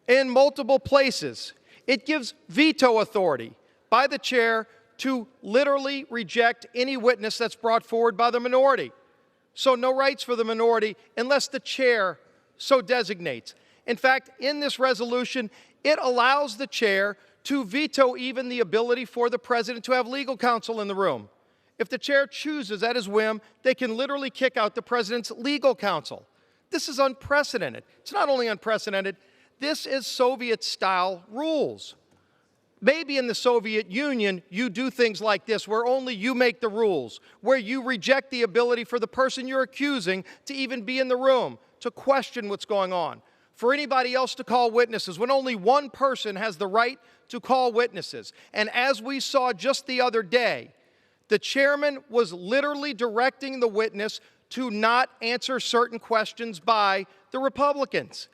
in multiple places, it gives veto authority by the chair to literally reject any witness that's brought forward by the minority. So no rights for the minority unless the chair so designates. In fact, in this resolution, it allows the chair to veto even the ability for the president to have legal counsel in the room. If the chair chooses at his whim, they can literally kick out the president's legal counsel. This is unprecedented. It's not only unprecedented, this is Soviet-style rules. Maybe in the Soviet Union, you do things like this, where only you make the rules, where you reject the ability for the person you're accusing to even be in the room, to question what's going on, for anybody else to call witnesses, when only one person has the right to call witnesses. And as we saw just the other day, the chairman was literally directing the witness to not answer certain questions by the Republicans.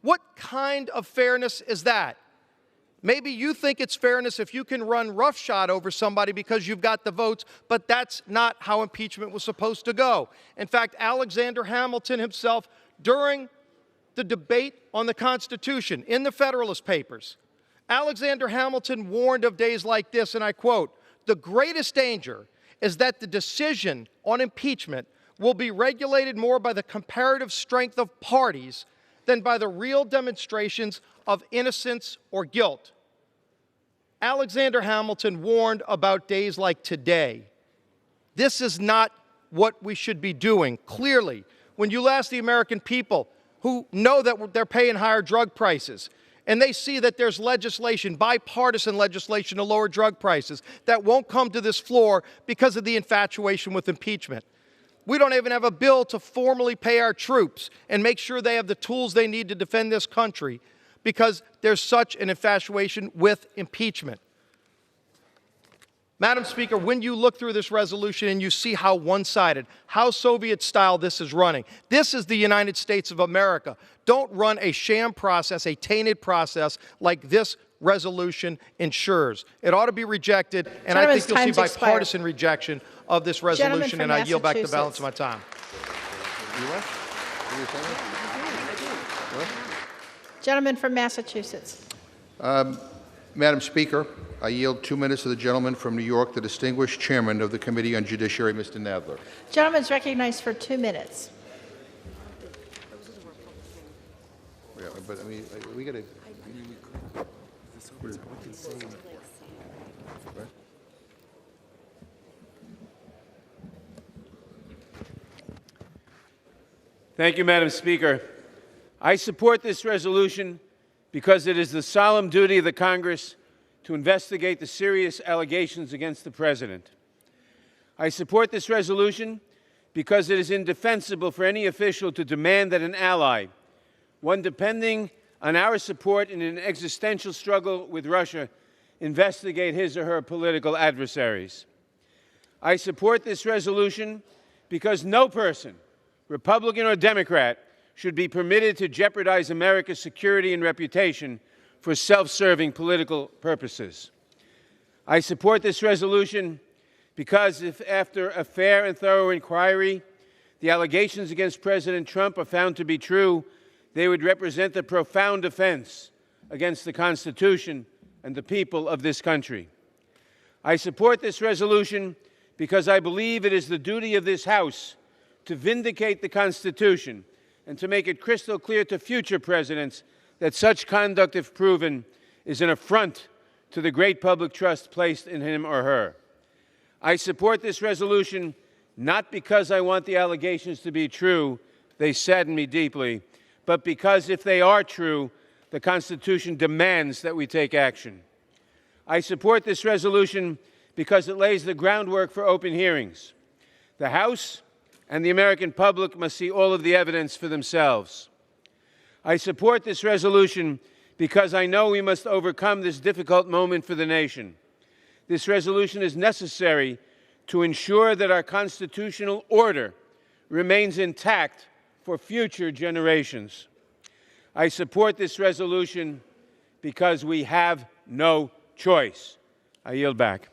What kind of fairness is that? Maybe you think it's fairness if you can run roughshod over somebody because you've got the votes, but that's not how impeachment was supposed to go. In fact, Alexander Hamilton himself, during the debate on the Constitution in the Federalist Papers, Alexander Hamilton warned of days like this, and I quote, "The greatest danger is that the decision on impeachment will be regulated more by the comparative strength of parties than by the real demonstrations of innocence or guilt." Alexander Hamilton warned about days like today. This is not what we should be doing. Clearly, when you ask the American people who know that they're paying higher drug prices, and they see that there's legislation, bipartisan legislation to lower drug prices, that won't come to this floor because of the infatuation with impeachment. We don't even have a bill to formally pay our troops and make sure they have the tools they need to defend this country because there's such an infatuation with impeachment. Madam Speaker, when you look through this resolution and you see how one-sided, how Soviet-style this is running, this is the United States of America. Don't run a sham process, a tainted process like this resolution ensures. It ought to be rejected, and I think you'll see bipartisan rejection of this resolution, and I yield back the balance of my time. Gentleman from Massachusetts. Madam Speaker, I yield 2 minutes to the gentleman from New York, the distinguished chairman of the Committee on Judiciary, Mr. Nadler. Gentleman is recognized for 2 minutes. Yeah, but I mean, we got to. Thank you, Madam Speaker. I support this resolution because it is the solemn duty of the Congress to investigate the serious allegations against the President. I support this resolution because it is indefensible for any official to demand that an ally, one depending on our support in an existential struggle with Russia, investigate his or her political adversaries. I support this resolution because no person, Republican or Democrat, should be permitted to jeopardize America's security and reputation for self-serving political purposes. I support this resolution because if after a fair and thorough inquiry, the allegations against President Trump are found to be true, they would represent a profound offense against the Constitution and the people of this country. I support this resolution because I believe it is the duty of this House to vindicate the Constitution and to make it crystal clear to future presidents that such conduct, if proven, is an affront to the great public trust placed in him or her. I support this resolution not because I want the allegations to be true, they sadden me deeply, but because if they are true, the Constitution demands that we take action. I support this resolution because it lays the groundwork for open hearings. The House and the American public must see all of the evidence for themselves. I support this resolution because I know we must overcome this difficult moment for the nation. This resolution is necessary to ensure that our constitutional order remains intact for future generations. I support this resolution because we have no choice. I yield back.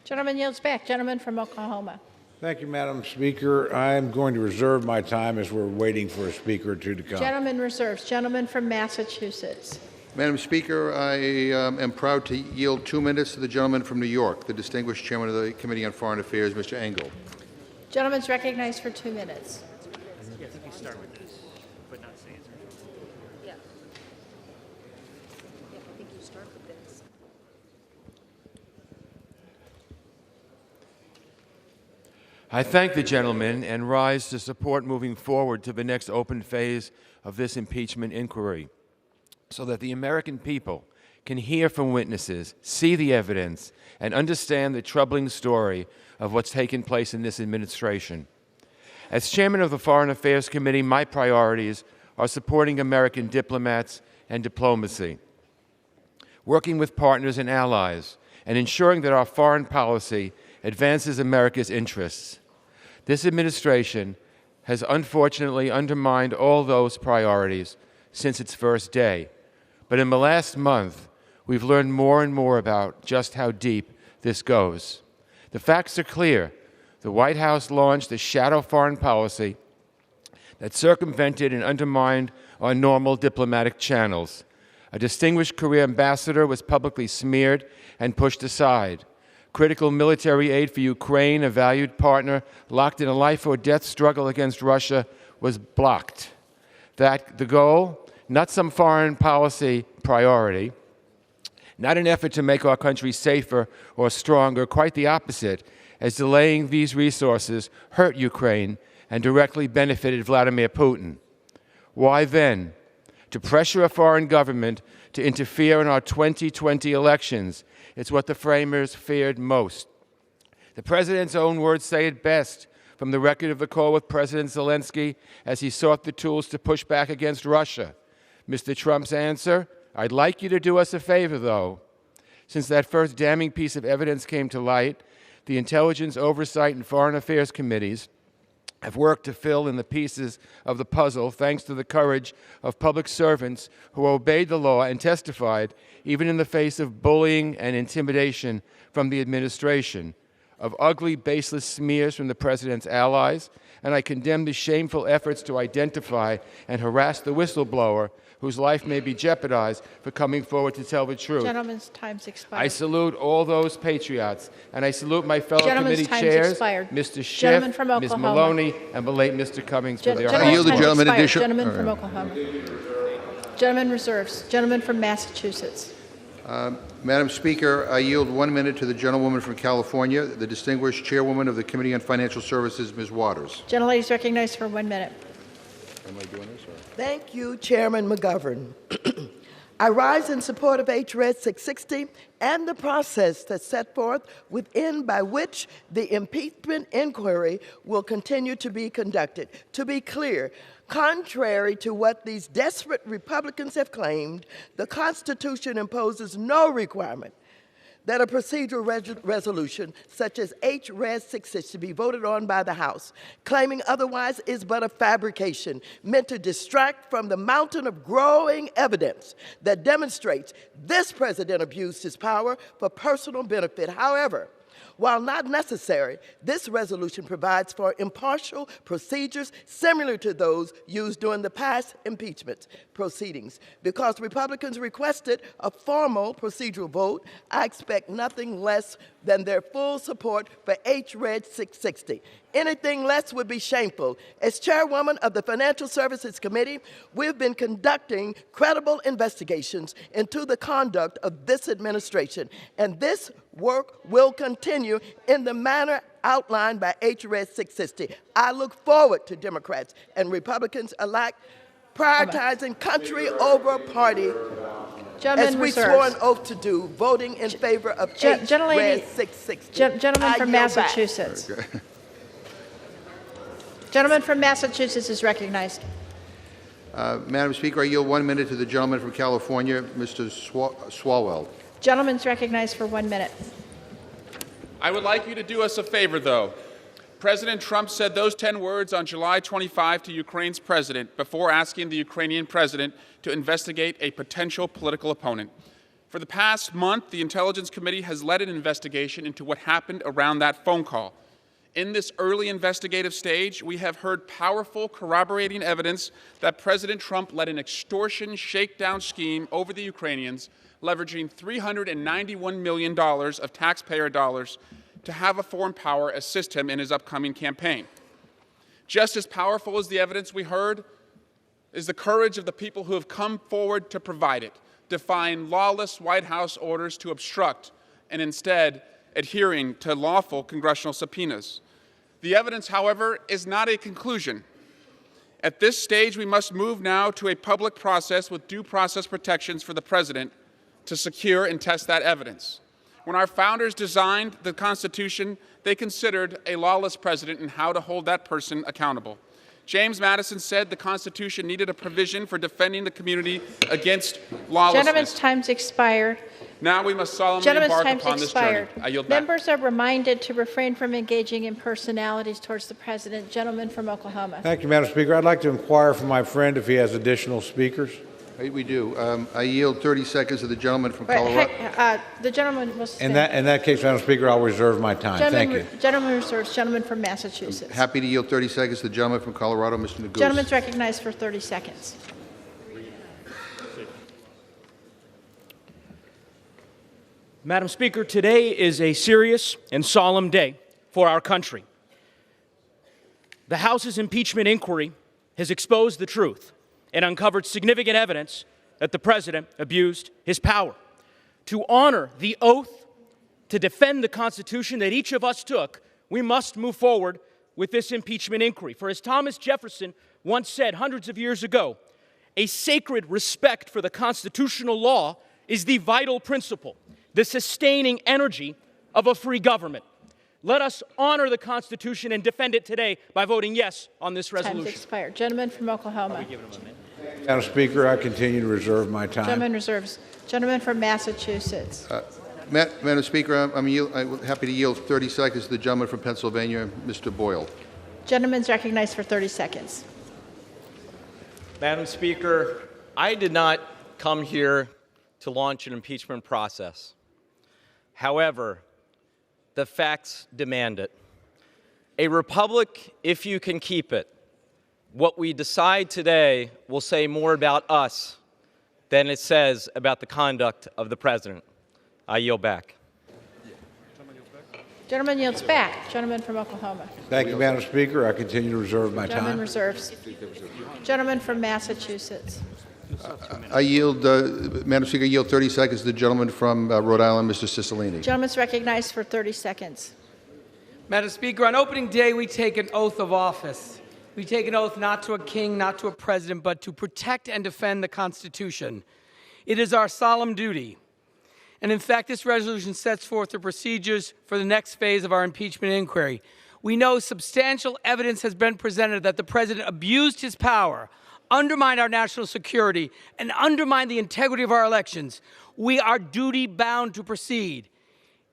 Gentleman yields back. Gentleman from Oklahoma. Thank you, Madam Speaker. I'm going to reserve my time as we're waiting for a speaker or two to come. Gentleman reserves. Gentleman from Massachusetts. Madam Speaker, I am proud to yield 2 minutes to the gentleman from New York, the distinguished chairman of the Committee on Foreign Affairs, Mr. Engel. Gentleman is recognized for 2 minutes. I think you start with this, but not say it. Yeah. I think you start with this. I thank the gentleman and rise to support moving forward to the next open phase of this impeachment inquiry so that the American people can hear from witnesses, see the evidence, and understand the troubling story of what's taken place in this administration. As chairman of the Foreign Affairs Committee, my priorities are supporting American diplomats and diplomacy, working with partners and allies, and ensuring that our foreign policy advances America's interests. This administration has unfortunately undermined all those priorities since its first day. But in the last month, we've learned more and more about just how deep this goes. The facts are clear. The White House launched a shadow foreign policy that circumvented and undermined our normal diplomatic channels. A distinguished career ambassador was publicly smeared and pushed aside. Critical military aid for Ukraine, a valued partner locked in a life-or-death struggle against Russia, was blocked. That the goal, not some foreign policy priority, not an effort to make our country safer or stronger, quite the opposite, as delaying these resources hurt Ukraine and directly benefited Vladimir Putin. Why then? To pressure a foreign government to interfere in our 2020 elections. It's what the framers feared most. The president's own words say it best from the record of the call with President Zelensky as he sought the tools to push back against Russia. Mr. Trump's answer, "I'd like you to do us a favor, though." Since that first damning piece of evidence came to light, the Intelligence, Oversight, and Foreign Affairs Committees have worked to fill in the pieces of the puzzle thanks to the courage of public servants who obeyed the law and testified, even in the face of bullying and intimidation from the administration, of ugly, baseless smears from the president's allies, and I condemn the shameful efforts to identify and harass the whistleblower whose life may be jeopardized for coming forward to tell the truth. Gentlemen's time's expired. I salute all those patriots, and I salute my fellow committee chairs, Mr. Schiff, Ms. Maloney, and the late Mr. Cummings for their I yield the gentleman additional. Gentleman from Oklahoma. Gentleman reserves. Gentleman from Massachusetts. Madam Speaker, I yield 1 minute to the gentlewoman from California, the distinguished chairwoman of the Committee on Financial Services, Ms. Waters. Gentlelady is recognized for 1 minute. Am I doing this? Thank you, Chairman McGovern. I rise in support of HRED 660 and the process that's set forth within by which the impeachment inquiry will continue to be conducted. To be clear, contrary to what these desperate Republicans have claimed, the Constitution imposes no requirement that a procedural resolution such as HRED 660 be voted on by the House. Claiming otherwise is but a fabrication meant to distract from the mountain of growing evidence that demonstrates this president abused his power for personal benefit. However, while not necessary, this resolution provides for impartial procedures similar to those used during the past impeachment proceedings. Because Republicans requested a formal procedural vote, I expect nothing less than their full support for HRED 660. Anything less would be shameful. As chairwoman of the Financial Services Committee, we've been conducting credible investigations into the conduct of this administration, and this work will continue in the manner outlined by HRED 660. I look forward to Democrats and Republicans alike prioritizing country over party as we swore an oath to do, voting in favor of HRED 660. Gentleman from Massachusetts. Gentleman from Massachusetts is recognized. Madam Speaker, I yield 1 minute to the gentleman from California, Mr. Swalwell. Gentleman's recognized for 1 minute. I would like you to do us a favor, though. President Trump said those 10 words on July 25 to Ukraine's president before asking the Ukrainian president to investigate a potential political opponent. For the past month, the Intelligence Committee has led an investigation into what happened around that phone call. In this early investigative stage, we have heard powerful corroborating evidence that President Trump led an extortion shakedown scheme over the Ukrainians, leveraging $391 million of taxpayer dollars to have a foreign power assist him in his upcoming campaign. Just as powerful as the evidence we heard is the courage of the people who have come forward to provide it, defying lawless White House orders to obstruct and instead adhering to lawful congressional subpoenas. The evidence, however, is not a conclusion. At this stage, we must move now to a public process with due process protections for the president to secure and test that evidence. When our founders designed the Constitution, they considered a lawless president and how to hold that person accountable. James Madison said the Constitution needed a provision for defending the community against lawlessness. Gentlemen's time's expired. Now we must solemnly Gentlemen's embark time's upon expired. this journey. I yield back. Members are reminded to refrain from engaging in personalities towards the president. Gentleman from Oklahoma. Thank you, Madam Speaker. I'd like to inquire from my friend if he has additional speakers. We do. I yield 30 seconds to the gentleman from Wait, Colorado. the gentleman will stand. In that case, Madam Speaker, I'll reserve my time. Thank you. Gentleman reserves. Gentleman from Massachusetts. Happy to yield 30 seconds to the gentleman from Colorado, Mr. Noes. Gentleman's recognized for 30 seconds. Madam Speaker, today is a serious and solemn day for our country. The House's impeachment inquiry has exposed the truth and uncovered significant evidence that the president abused his power. To honor the oath to defend the Constitution that each of us took, we must move forward with this impeachment inquiry. For as Thomas Jefferson once said hundreds of years ago, a sacred respect for the constitutional law is the vital principle, the sustaining energy of a free government. Let us honor the Constitution and defend it today by voting yes on this resolution. Time's expired. Gentleman from Oklahoma. Madam Speaker, I continue to reserve my time. Gentleman reserves. Gentleman from Massachusetts. Madam Speaker, I'm happy to yield 30 seconds to the gentleman from Pennsylvania, Mr. Boyle. Gentleman's recognized for 30 seconds. Madam Speaker, I did not come here to launch an impeachment process. However, the facts demand it. A republic, if you can keep it. What we decide today will say more about us than it says about the conduct of the president. I yield back. Gentleman yields back. Gentleman from Oklahoma. Thank you, Madam Speaker. I continue to reserve my Gentleman time. reserves. Gentleman from Massachusetts. I yield, Madam Speaker, I yield 30 seconds to the gentleman from Rhode Island, Mr. Cicilline. Gentleman's recognized for 30 seconds. Madam Speaker, on opening day, we take an oath of office. We take an oath not to a king, not to a president, but to protect and defend the Constitution. It is our solemn duty. And in fact, this resolution sets forth the procedures for the next phase of our impeachment inquiry. We know substantial evidence has been presented that the president abused his power, undermined our national security, and undermined the integrity of our elections. We are duty-bound to proceed.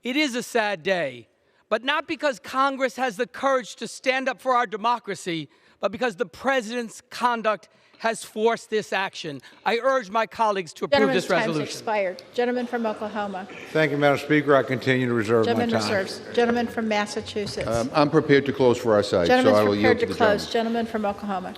It is a sad day, but not because Congress has the courage to stand up for our democracy, but because the president's conduct has forced this action. I urge my colleagues to approve this resolution. Gentleman's time's expired. Gentleman from Oklahoma. Thank you, Madam Speaker. I continue to reserve my time. Gentleman reserves. Gentleman from Massachusetts. I'm prepared to close for our side, so I Gentleman's will yield prepared to to the close. gentleman. Gentleman from Oklahoma.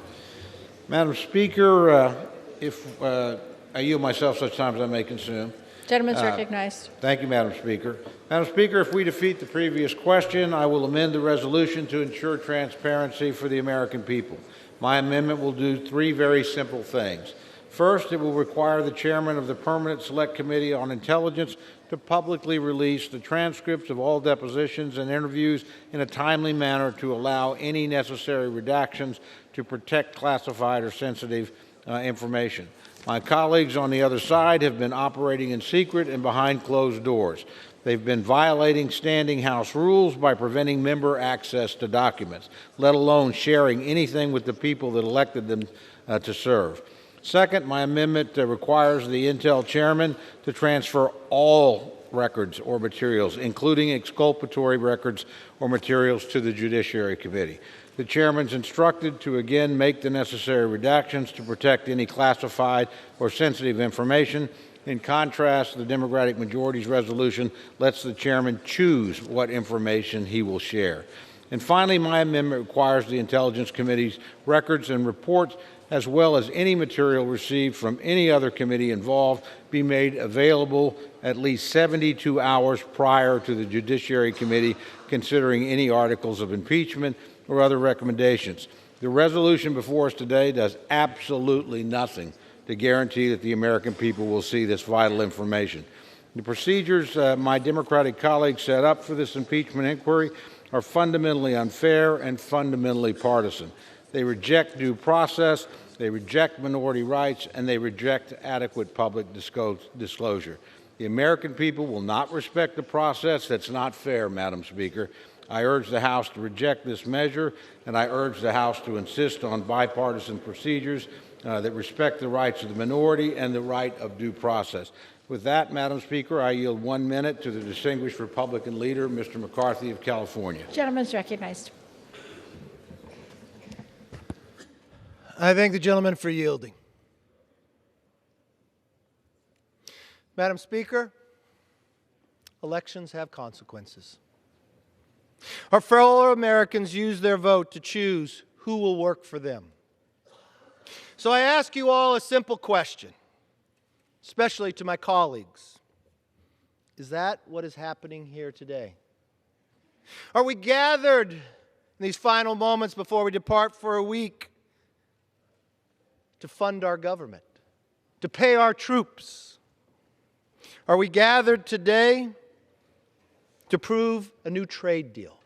Madam Speaker, if I yield myself such time as I may consume. Gentleman's recognized. Thank you, Madam Speaker. Madam Speaker, if we defeat the previous question, I will amend the resolution to ensure transparency for the American people. My amendment will do three very simple things. First, it will require the chairman of the Permanent Select Committee on Intelligence to publicly release the transcripts of all depositions and interviews in a timely manner to allow any necessary redactions to protect classified or sensitive information. My colleagues on the other side have been operating in secret and behind closed doors. They've been violating standing House rules by preventing member access to documents, let alone sharing anything with the people that elected them to serve. Second, my amendment requires the Intel chairman to transfer all records or materials, including exculpatory records or materials, to the Judiciary Committee. The chairman is instructed to again make the necessary redactions to protect any classified or sensitive information. In contrast, the Democratic majority's resolution lets the chairman choose what information he will share. And finally, my amendment requires the Intelligence Committee's records and reports, as well as any material received from any other committee involved, be made available at least 72 hours prior to the Judiciary Committee considering any articles of impeachment or other recommendations. The resolution before us today does absolutely nothing to guarantee that the American people will see this vital information. The procedures my Democratic colleagues set up for this impeachment inquiry are fundamentally unfair and fundamentally partisan. They reject due process, they reject minority rights, and they reject adequate public disclosure. The American people will not respect the process. That's not fair, Madam Speaker. I urge the House to reject this measure, and I urge the House to insist on bipartisan procedures that respect the rights of the minority and the right of due process. With that, Madam Speaker, I yield 1 minute to the distinguished Republican leader, Mr. McCarthy of California. Gentleman is recognized. I thank the gentleman for yielding. Madam Speaker, elections have consequences. Our fellow Americans use their vote to choose who will work for them. So I ask you all a simple question, especially to my colleagues. Is that what is happening here today? Are we gathered in these final moments before we depart for a week to fund our government, to pay our troops? Are we gathered today to prove a new trade deal?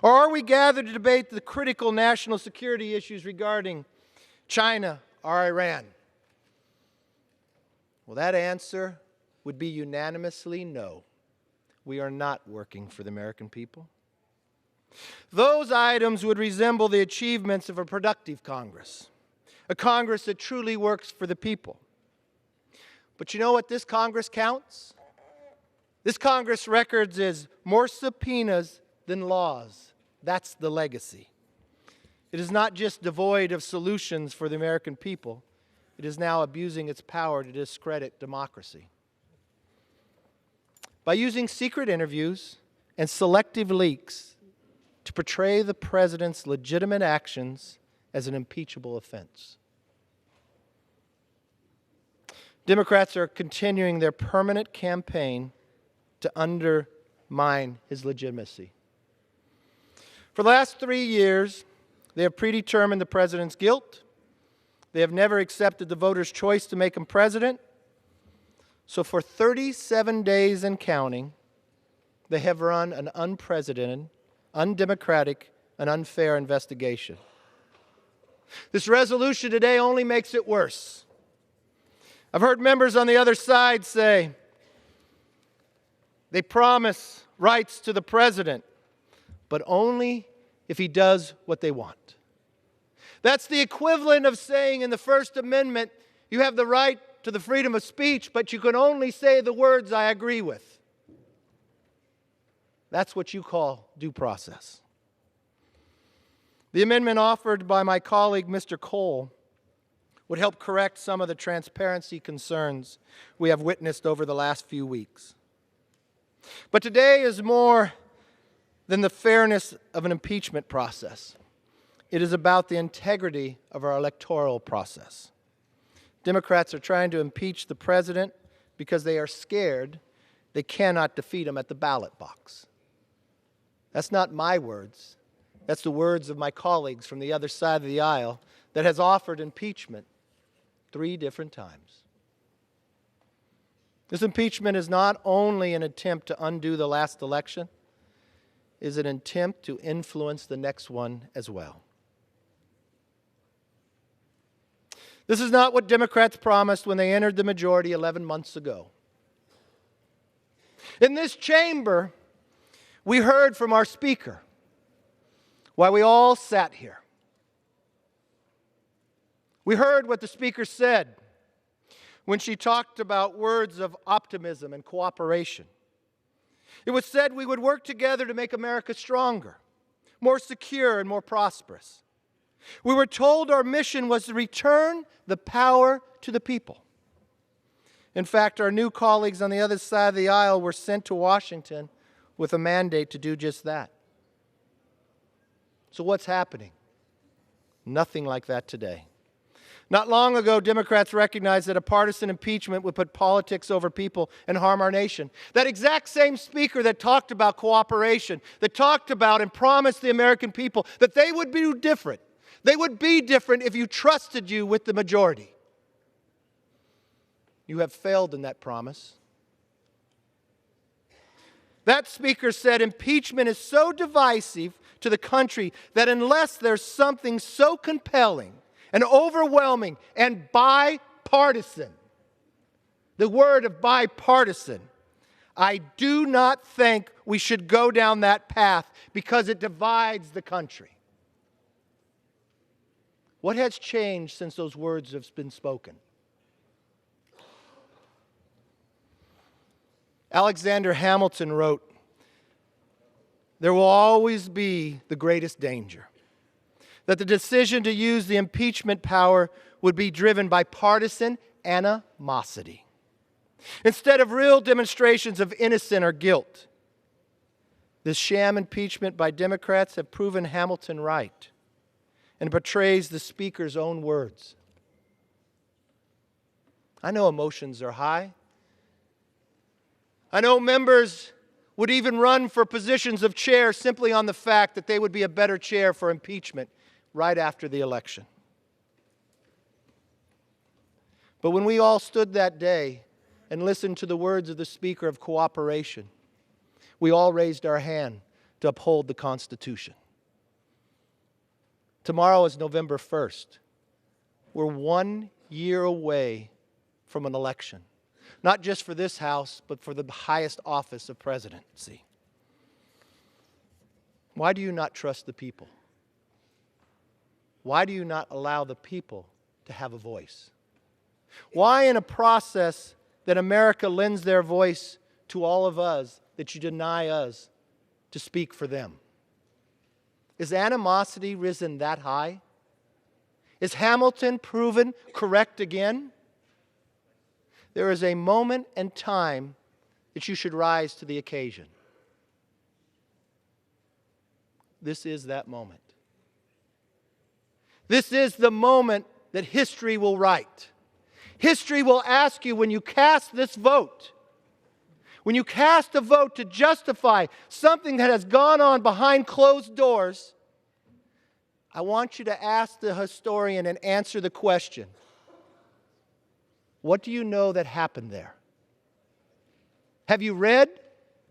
Or are we gathered to debate the critical national security issues regarding China or Iran? Well, that answer would be unanimously no. We are not working for the American people. Those items would resemble the achievements of a productive Congress, a Congress that truly works for the people. But you know what this Congress counts? This Congress records is more subpoenas than laws. That's the legacy. It is not just devoid of solutions for the American people. It is now abusing its power to discredit democracy. By using secret interviews and selective leaks to portray the president's legitimate actions as an impeachable offense. Democrats are continuing their permanent campaign to undermine his legitimacy. For the last 3 years, they have predetermined the president's guilt. They have never accepted the voters' choice to make him president. So for 37 days and counting, they have run an unprecedented, undemocratic, and unfair investigation. This resolution today only makes it worse. I've heard members on the other side say they promise rights to the president, but only if he does what they want. That's the equivalent of saying in the First Amendment, you have the right to the freedom of speech, but you can only say the words I agree with. That's what you call due process. The amendment offered by my colleague, Mr. Cole, would help correct some of the transparency concerns we have witnessed over the last few weeks. But today is more than the fairness of an impeachment process. It is about the integrity of our electoral process. Democrats are trying to impeach the president because they are scared they cannot defeat him at the ballot box. That's not my words. That's the words of my colleagues from the other side of the aisle that has offered impeachment 3 different times. This impeachment is not only an attempt to undo the last election, it is an attempt to influence the next one as well. This is not what Democrats promised when they entered the majority 11 months ago. In this chamber, we heard from our Speaker while we all sat here. We heard what the Speaker said when she talked about words of optimism and cooperation. It was said we would work together to make America stronger, more secure, and more prosperous. We were told our mission was to return the power to the people. In fact, our new colleagues on the other side of the aisle were sent to Washington with a mandate to do just that. So what's happening? Nothing like that today. Not long ago, Democrats recognized that a partisan impeachment would put politics over people and harm our nation. That exact same Speaker that talked about cooperation, that talked about and promised the American people that they would be different. They would be different if you trusted you with the majority. You have failed in that promise. That Speaker said impeachment is so divisive to the country that unless there's something so compelling and overwhelming and bipartisan, the word of bipartisan. I do not think we should go down that path because it divides the country. What has changed since those words have been spoken? Alexander Hamilton wrote, "There will always be the greatest danger that the decision to use the impeachment power would be driven by partisan animosity instead of real demonstrations of innocence or guilt. This sham impeachment by Democrats have proven Hamilton right and portrays the Speaker's own words. I know emotions are high. I know members would even run for positions of chair simply on the fact that they would be a better chair for impeachment right after the election. But when we all stood that day and listened to the words of the Speaker of cooperation, we all raised our hand to uphold the Constitution. Tomorrow is November 1st. We're 1 year away from an election, not just for this House, but for the highest office of presidency. Why do you not trust the people? Why do you not allow the people to have a voice? Why, in a process that America lends their voice to all of us, that you deny us to speak for them? Is animosity risen that high? Is Hamilton proven correct again? There is a moment and time that you should rise to the occasion. This is that moment. This is the moment that history will write. History will ask you, when you cast this vote, when you cast a vote to justify something that has gone on behind closed doors, I want you to ask the historian and answer the question, what do you know that happened there? Have you read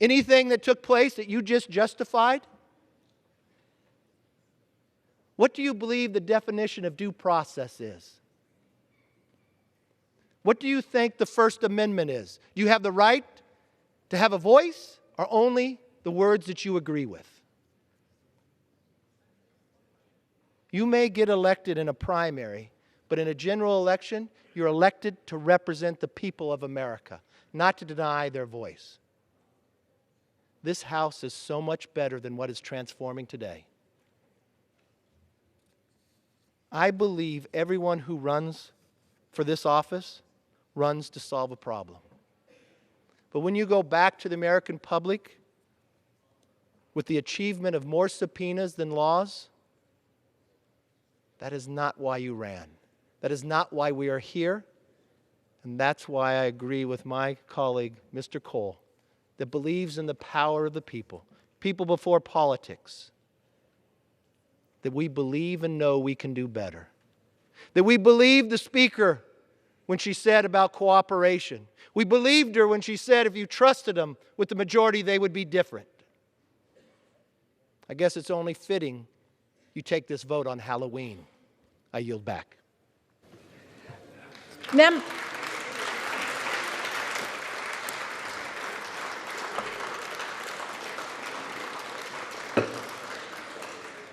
anything that took place that you just justified? What do you believe the definition of due process is? What do you think the First Amendment is? Do you have the right to have a voice, or only the words that you agree with? You may get elected in a primary, but in a general election, you're elected to represent the people of America, not to deny their voice. This House is so much better than what is transforming today. I believe everyone who runs for this office runs to solve a problem. But when you go back to the American public with the achievement of more subpoenas than laws, that is not why you ran. That is not why we are here. And that's why I agree with my colleague, Mr. Cole, that believes in the power of the people, people before politics, that we believe and know we can do better. That we believe the Speaker when she said about cooperation. We believed her when she said if you trusted them with the majority, they would be different. I guess it's only fitting you take this vote on Halloween. I yield back.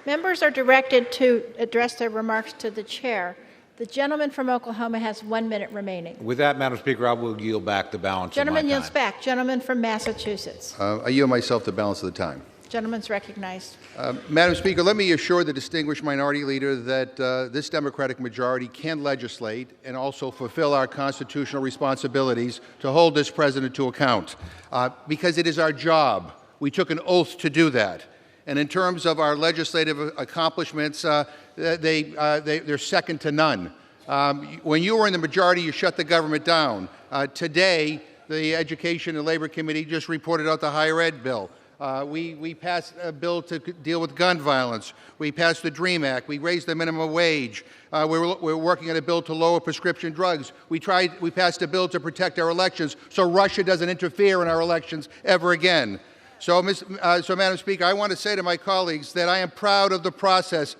Members are directed to address their remarks to the chair. The gentleman from Oklahoma has 1 minute remaining. With that, Madam Speaker, I will yield back the balance Gentleman of my time. yields back. Gentleman from Massachusetts. I yield myself the balance of the time. Gentleman's recognized. Madam Speaker, let me assure the distinguished minority leader that this Democratic majority can legislate and also fulfill our constitutional responsibilities to hold this president to account, because it is our job. We took an oath to do that. And in terms of our legislative accomplishments, they're second to none. When you were in the majority, you shut the government down. Today, the Education and Labor Committee just reported out the higher ed bill. We passed a bill to deal with gun violence. We passed the DREAM Act. We raised the minimum wage. We're working on a bill to lower prescription drugs. We passed a bill to protect our elections so Russia doesn't interfere in our elections ever again. So, Madam Speaker, I want to say to my colleagues that I am proud of the process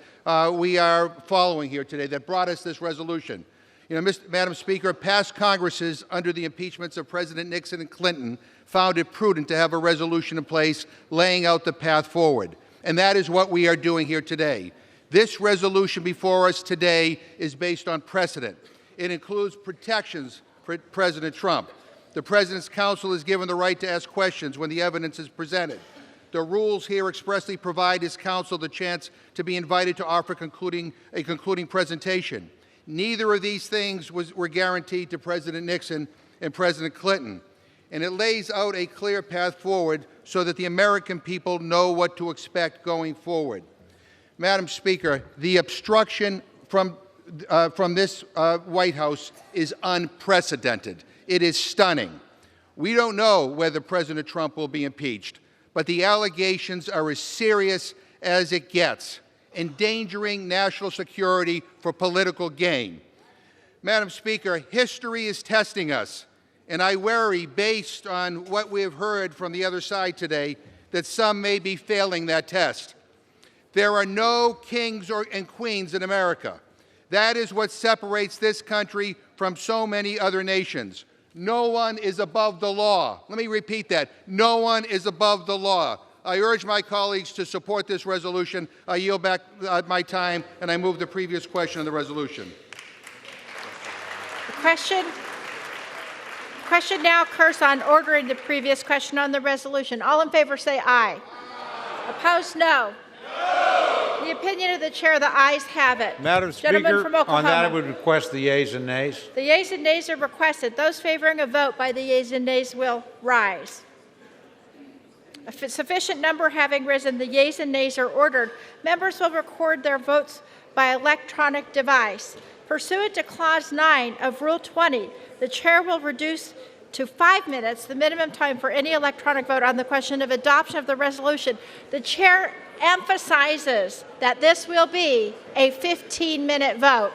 we are following here today that brought us this resolution. Madam Speaker, past Congresses under the impeachments of President Nixon and Clinton found it prudent to have a resolution in place laying out the path forward. And that is what we are doing here today. This resolution before us today is based on precedent. It includes protections for President Trump. The President's counsel is given the right to ask questions when the evidence is presented. The rules here expressly provide his counsel the chance to be invited to offer a concluding presentation. Neither of these things were guaranteed to President Nixon and President Clinton. And it lays out a clear path forward so that the American people know what to expect going forward. Madam Speaker, the obstruction from this White House is unprecedented. It is stunning. We don't know whether President Trump will be impeached, but the allegations are as serious as it gets, endangering national security for political gain. Madam Speaker, history is testing us, and I worry, based on what we have heard from the other side today, that some may be failing that test. There are no kings and queens in America. That is what separates this country from so many other nations. No one is above the law. Let me repeat that. No one is above the law. I urge my colleagues to support this resolution. I yield back my time, and I move the previous question on the resolution. The question now occurs on ordering the previous question on the resolution. All in favor say aye. Opposed, no. The opinion of the chair, the ayes have it. Madam Gentleman from Speaker, Oklahoma. on that I would request the yeas and nays. The yeas and nays are requested. Those favoring a vote by the yeas and nays will rise. A sufficient number having risen, the yeas and nays are ordered. Members will record their votes by electronic device. Pursuant to Clause 9 of Rule 20, the chair will reduce to 5 minutes the minimum time for any electronic vote on the question of adoption of the resolution. The chair emphasizes that this will be a 15-minute vote.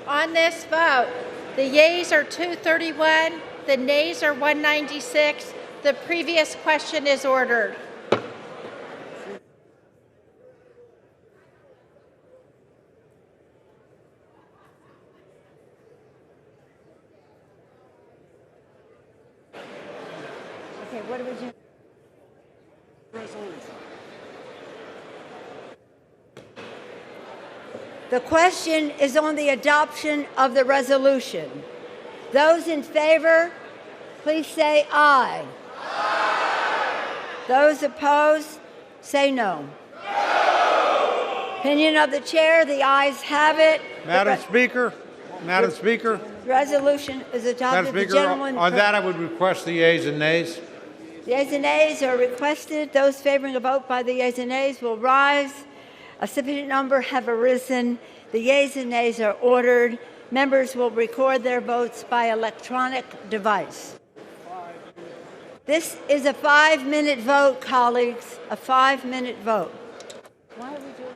On this vote, the yeas are 231, the nays are 196. The previous question is ordered. Okay, what do we do? The question is on the adoption of the resolution. Those in favor, please say aye. Aye. Those opposed, say no. No. Opinion of the chair, the ayes have it. Madam Speaker, The resolution is adopted. Madam Speaker, The gentleman on that I would request the yeas and nays. The yeas and nays are requested. Those favoring a vote by the yeas and nays will rise. A sufficient number have arisen. The yeas and nays are ordered. Members will record their votes by electronic device. This is a 5-minute vote, colleagues, a 5-minute vote. Why are we doing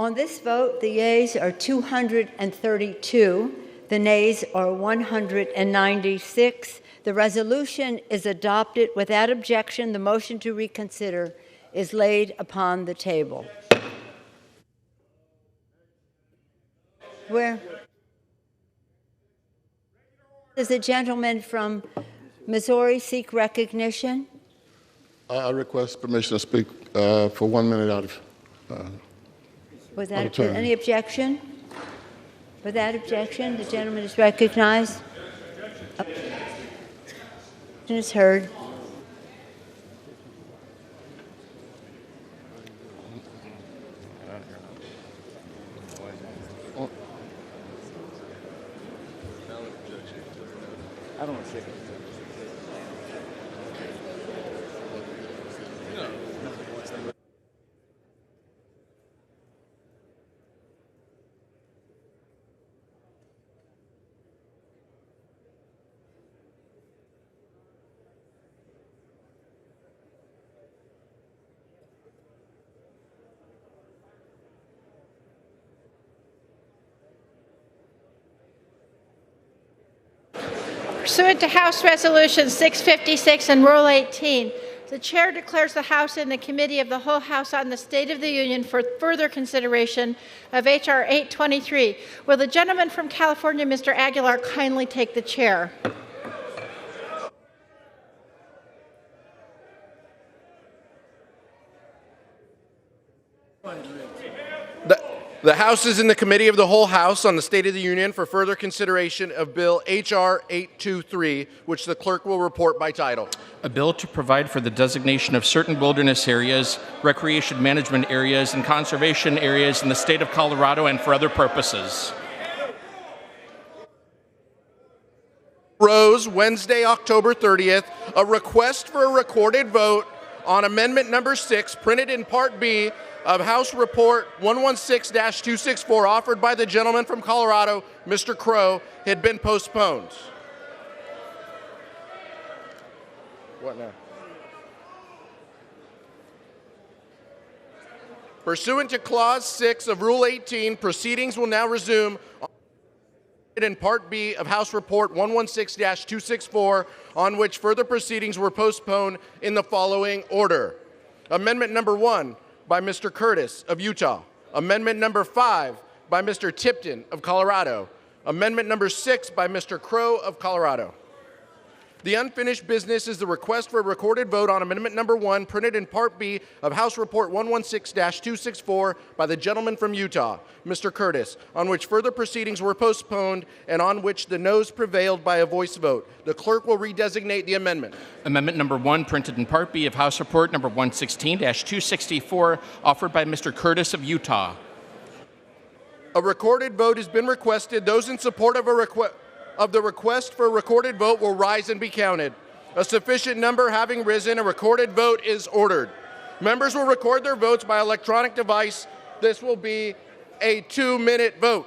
On this vote, the yeas are 232, the nays are 196. The resolution is adopted without objection. The motion to reconsider is laid upon the table. Where does the gentleman from Missouri seek recognition? I request permission to speak for 1 minute out of Without turn. any objection? Without objection, the gentleman is recognized. Objection is heard. I don't want to say it. Pursuant to House Resolution 656 and Rule 18, the Chair declares the House in the Committee of the Whole House on the State of the Union for further consideration of H.R. 823. Will the gentleman from California, Mr. Aguilar, kindly take the chair? The House is in the Committee of the Whole House on the State of the Union for further consideration of Bill H.R. 823, which the clerk will report by title. A bill to provide for the designation of certain wilderness areas, recreation management areas, and conservation areas in the state of Colorado and for other purposes. Rose, Wednesday, October 30th, a request for a recorded vote on Amendment Number 6, printed in Part B of House Report 116-264, offered by the gentleman from Colorado, Mr. Crow, had been postponed. What now? Pursuant to Clause 6 of Rule 18, proceedings will now resume in Part B of House Report 116-264, on which further proceedings were postponed in the following order. Amendment Number 1 by Mr. Curtis of Utah. Amendment Number 5 by Mr. Tipton of Colorado. Amendment Number 6 by Mr. Crow of Colorado. The unfinished business is the request for a recorded vote on Amendment Number 1, printed in Part B of House Report 116-264 by the gentleman from Utah, Mr. Curtis, on which further proceedings were postponed and on which the noes prevailed by a voice vote. The clerk will redesignate the amendment. Amendment Number 1, printed in Part B of House Report Number 116-264, offered by Mr. Curtis of Utah. A recorded vote has been requested. Those in support of the request for a recorded vote will rise and be counted. A sufficient number having risen, a recorded vote is ordered. Members will record their votes by electronic device. This will be a 2-minute vote.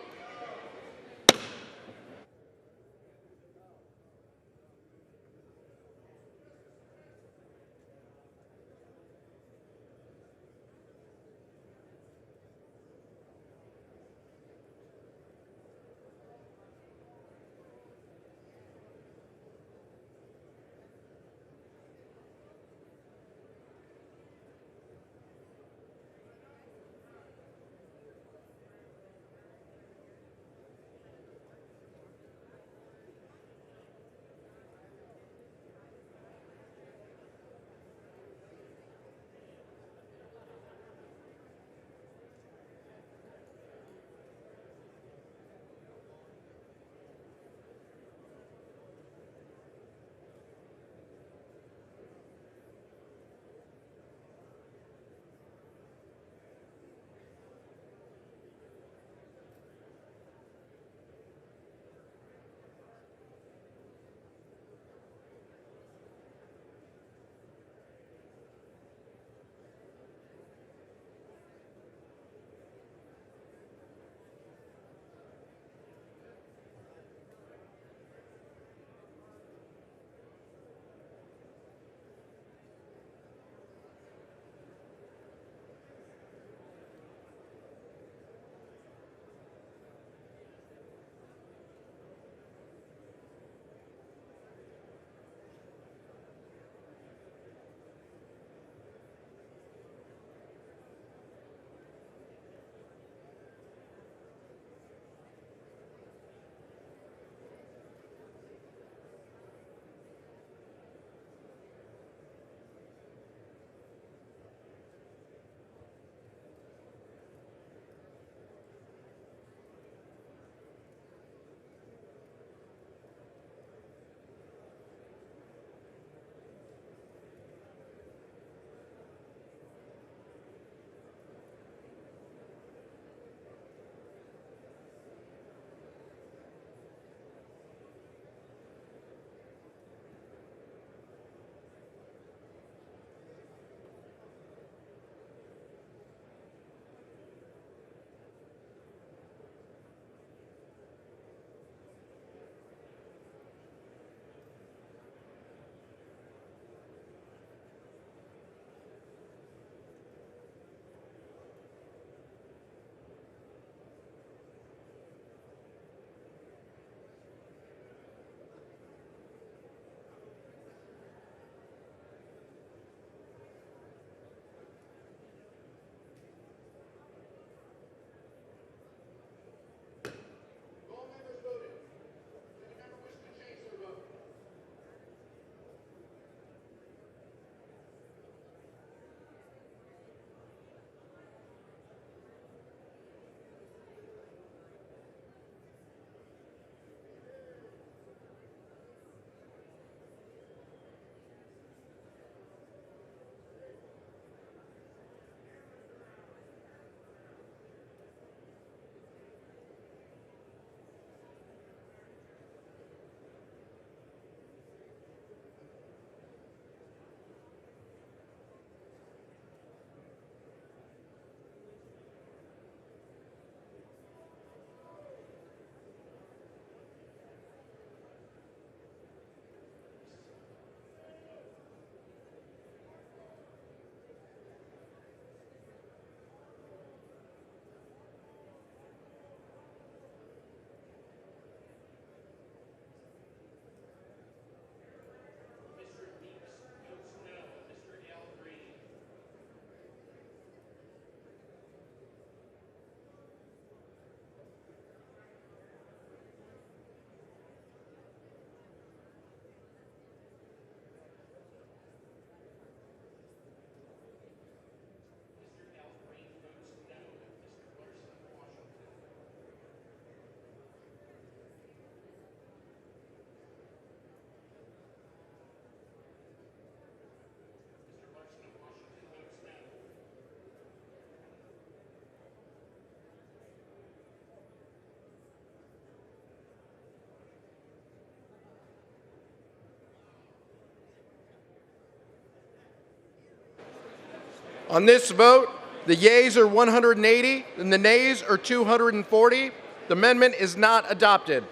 On this vote, the yeas are 180 and the nays are 240. The amendment is not adopted.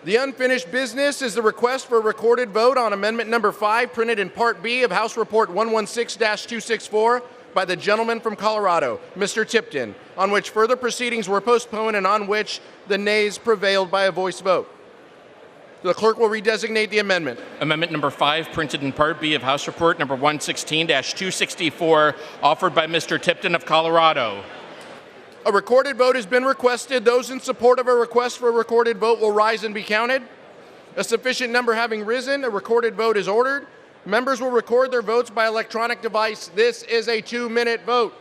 The unfinished business is the request for a recorded vote on Amendment Number 5, printed in Part B of House Report 116-264 by the gentleman from Colorado, Mr. Tipton, on which further proceedings were postponed and on which the nays prevailed by a voice vote. The clerk will redesignate the amendment. Amendment Number 5, printed in Part B of House Report Number 116-264, offered by Mr. Tipton of Colorado. A recorded vote has been requested. Those in support of a request for a recorded vote will rise and be counted. A sufficient number having risen, a recorded vote is ordered. Members will record their votes by electronic device. This is a 2-minute vote.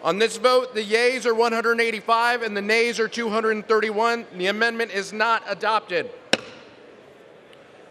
On this vote, the yeas are 185 and the nays are 231. The amendment is not adopted.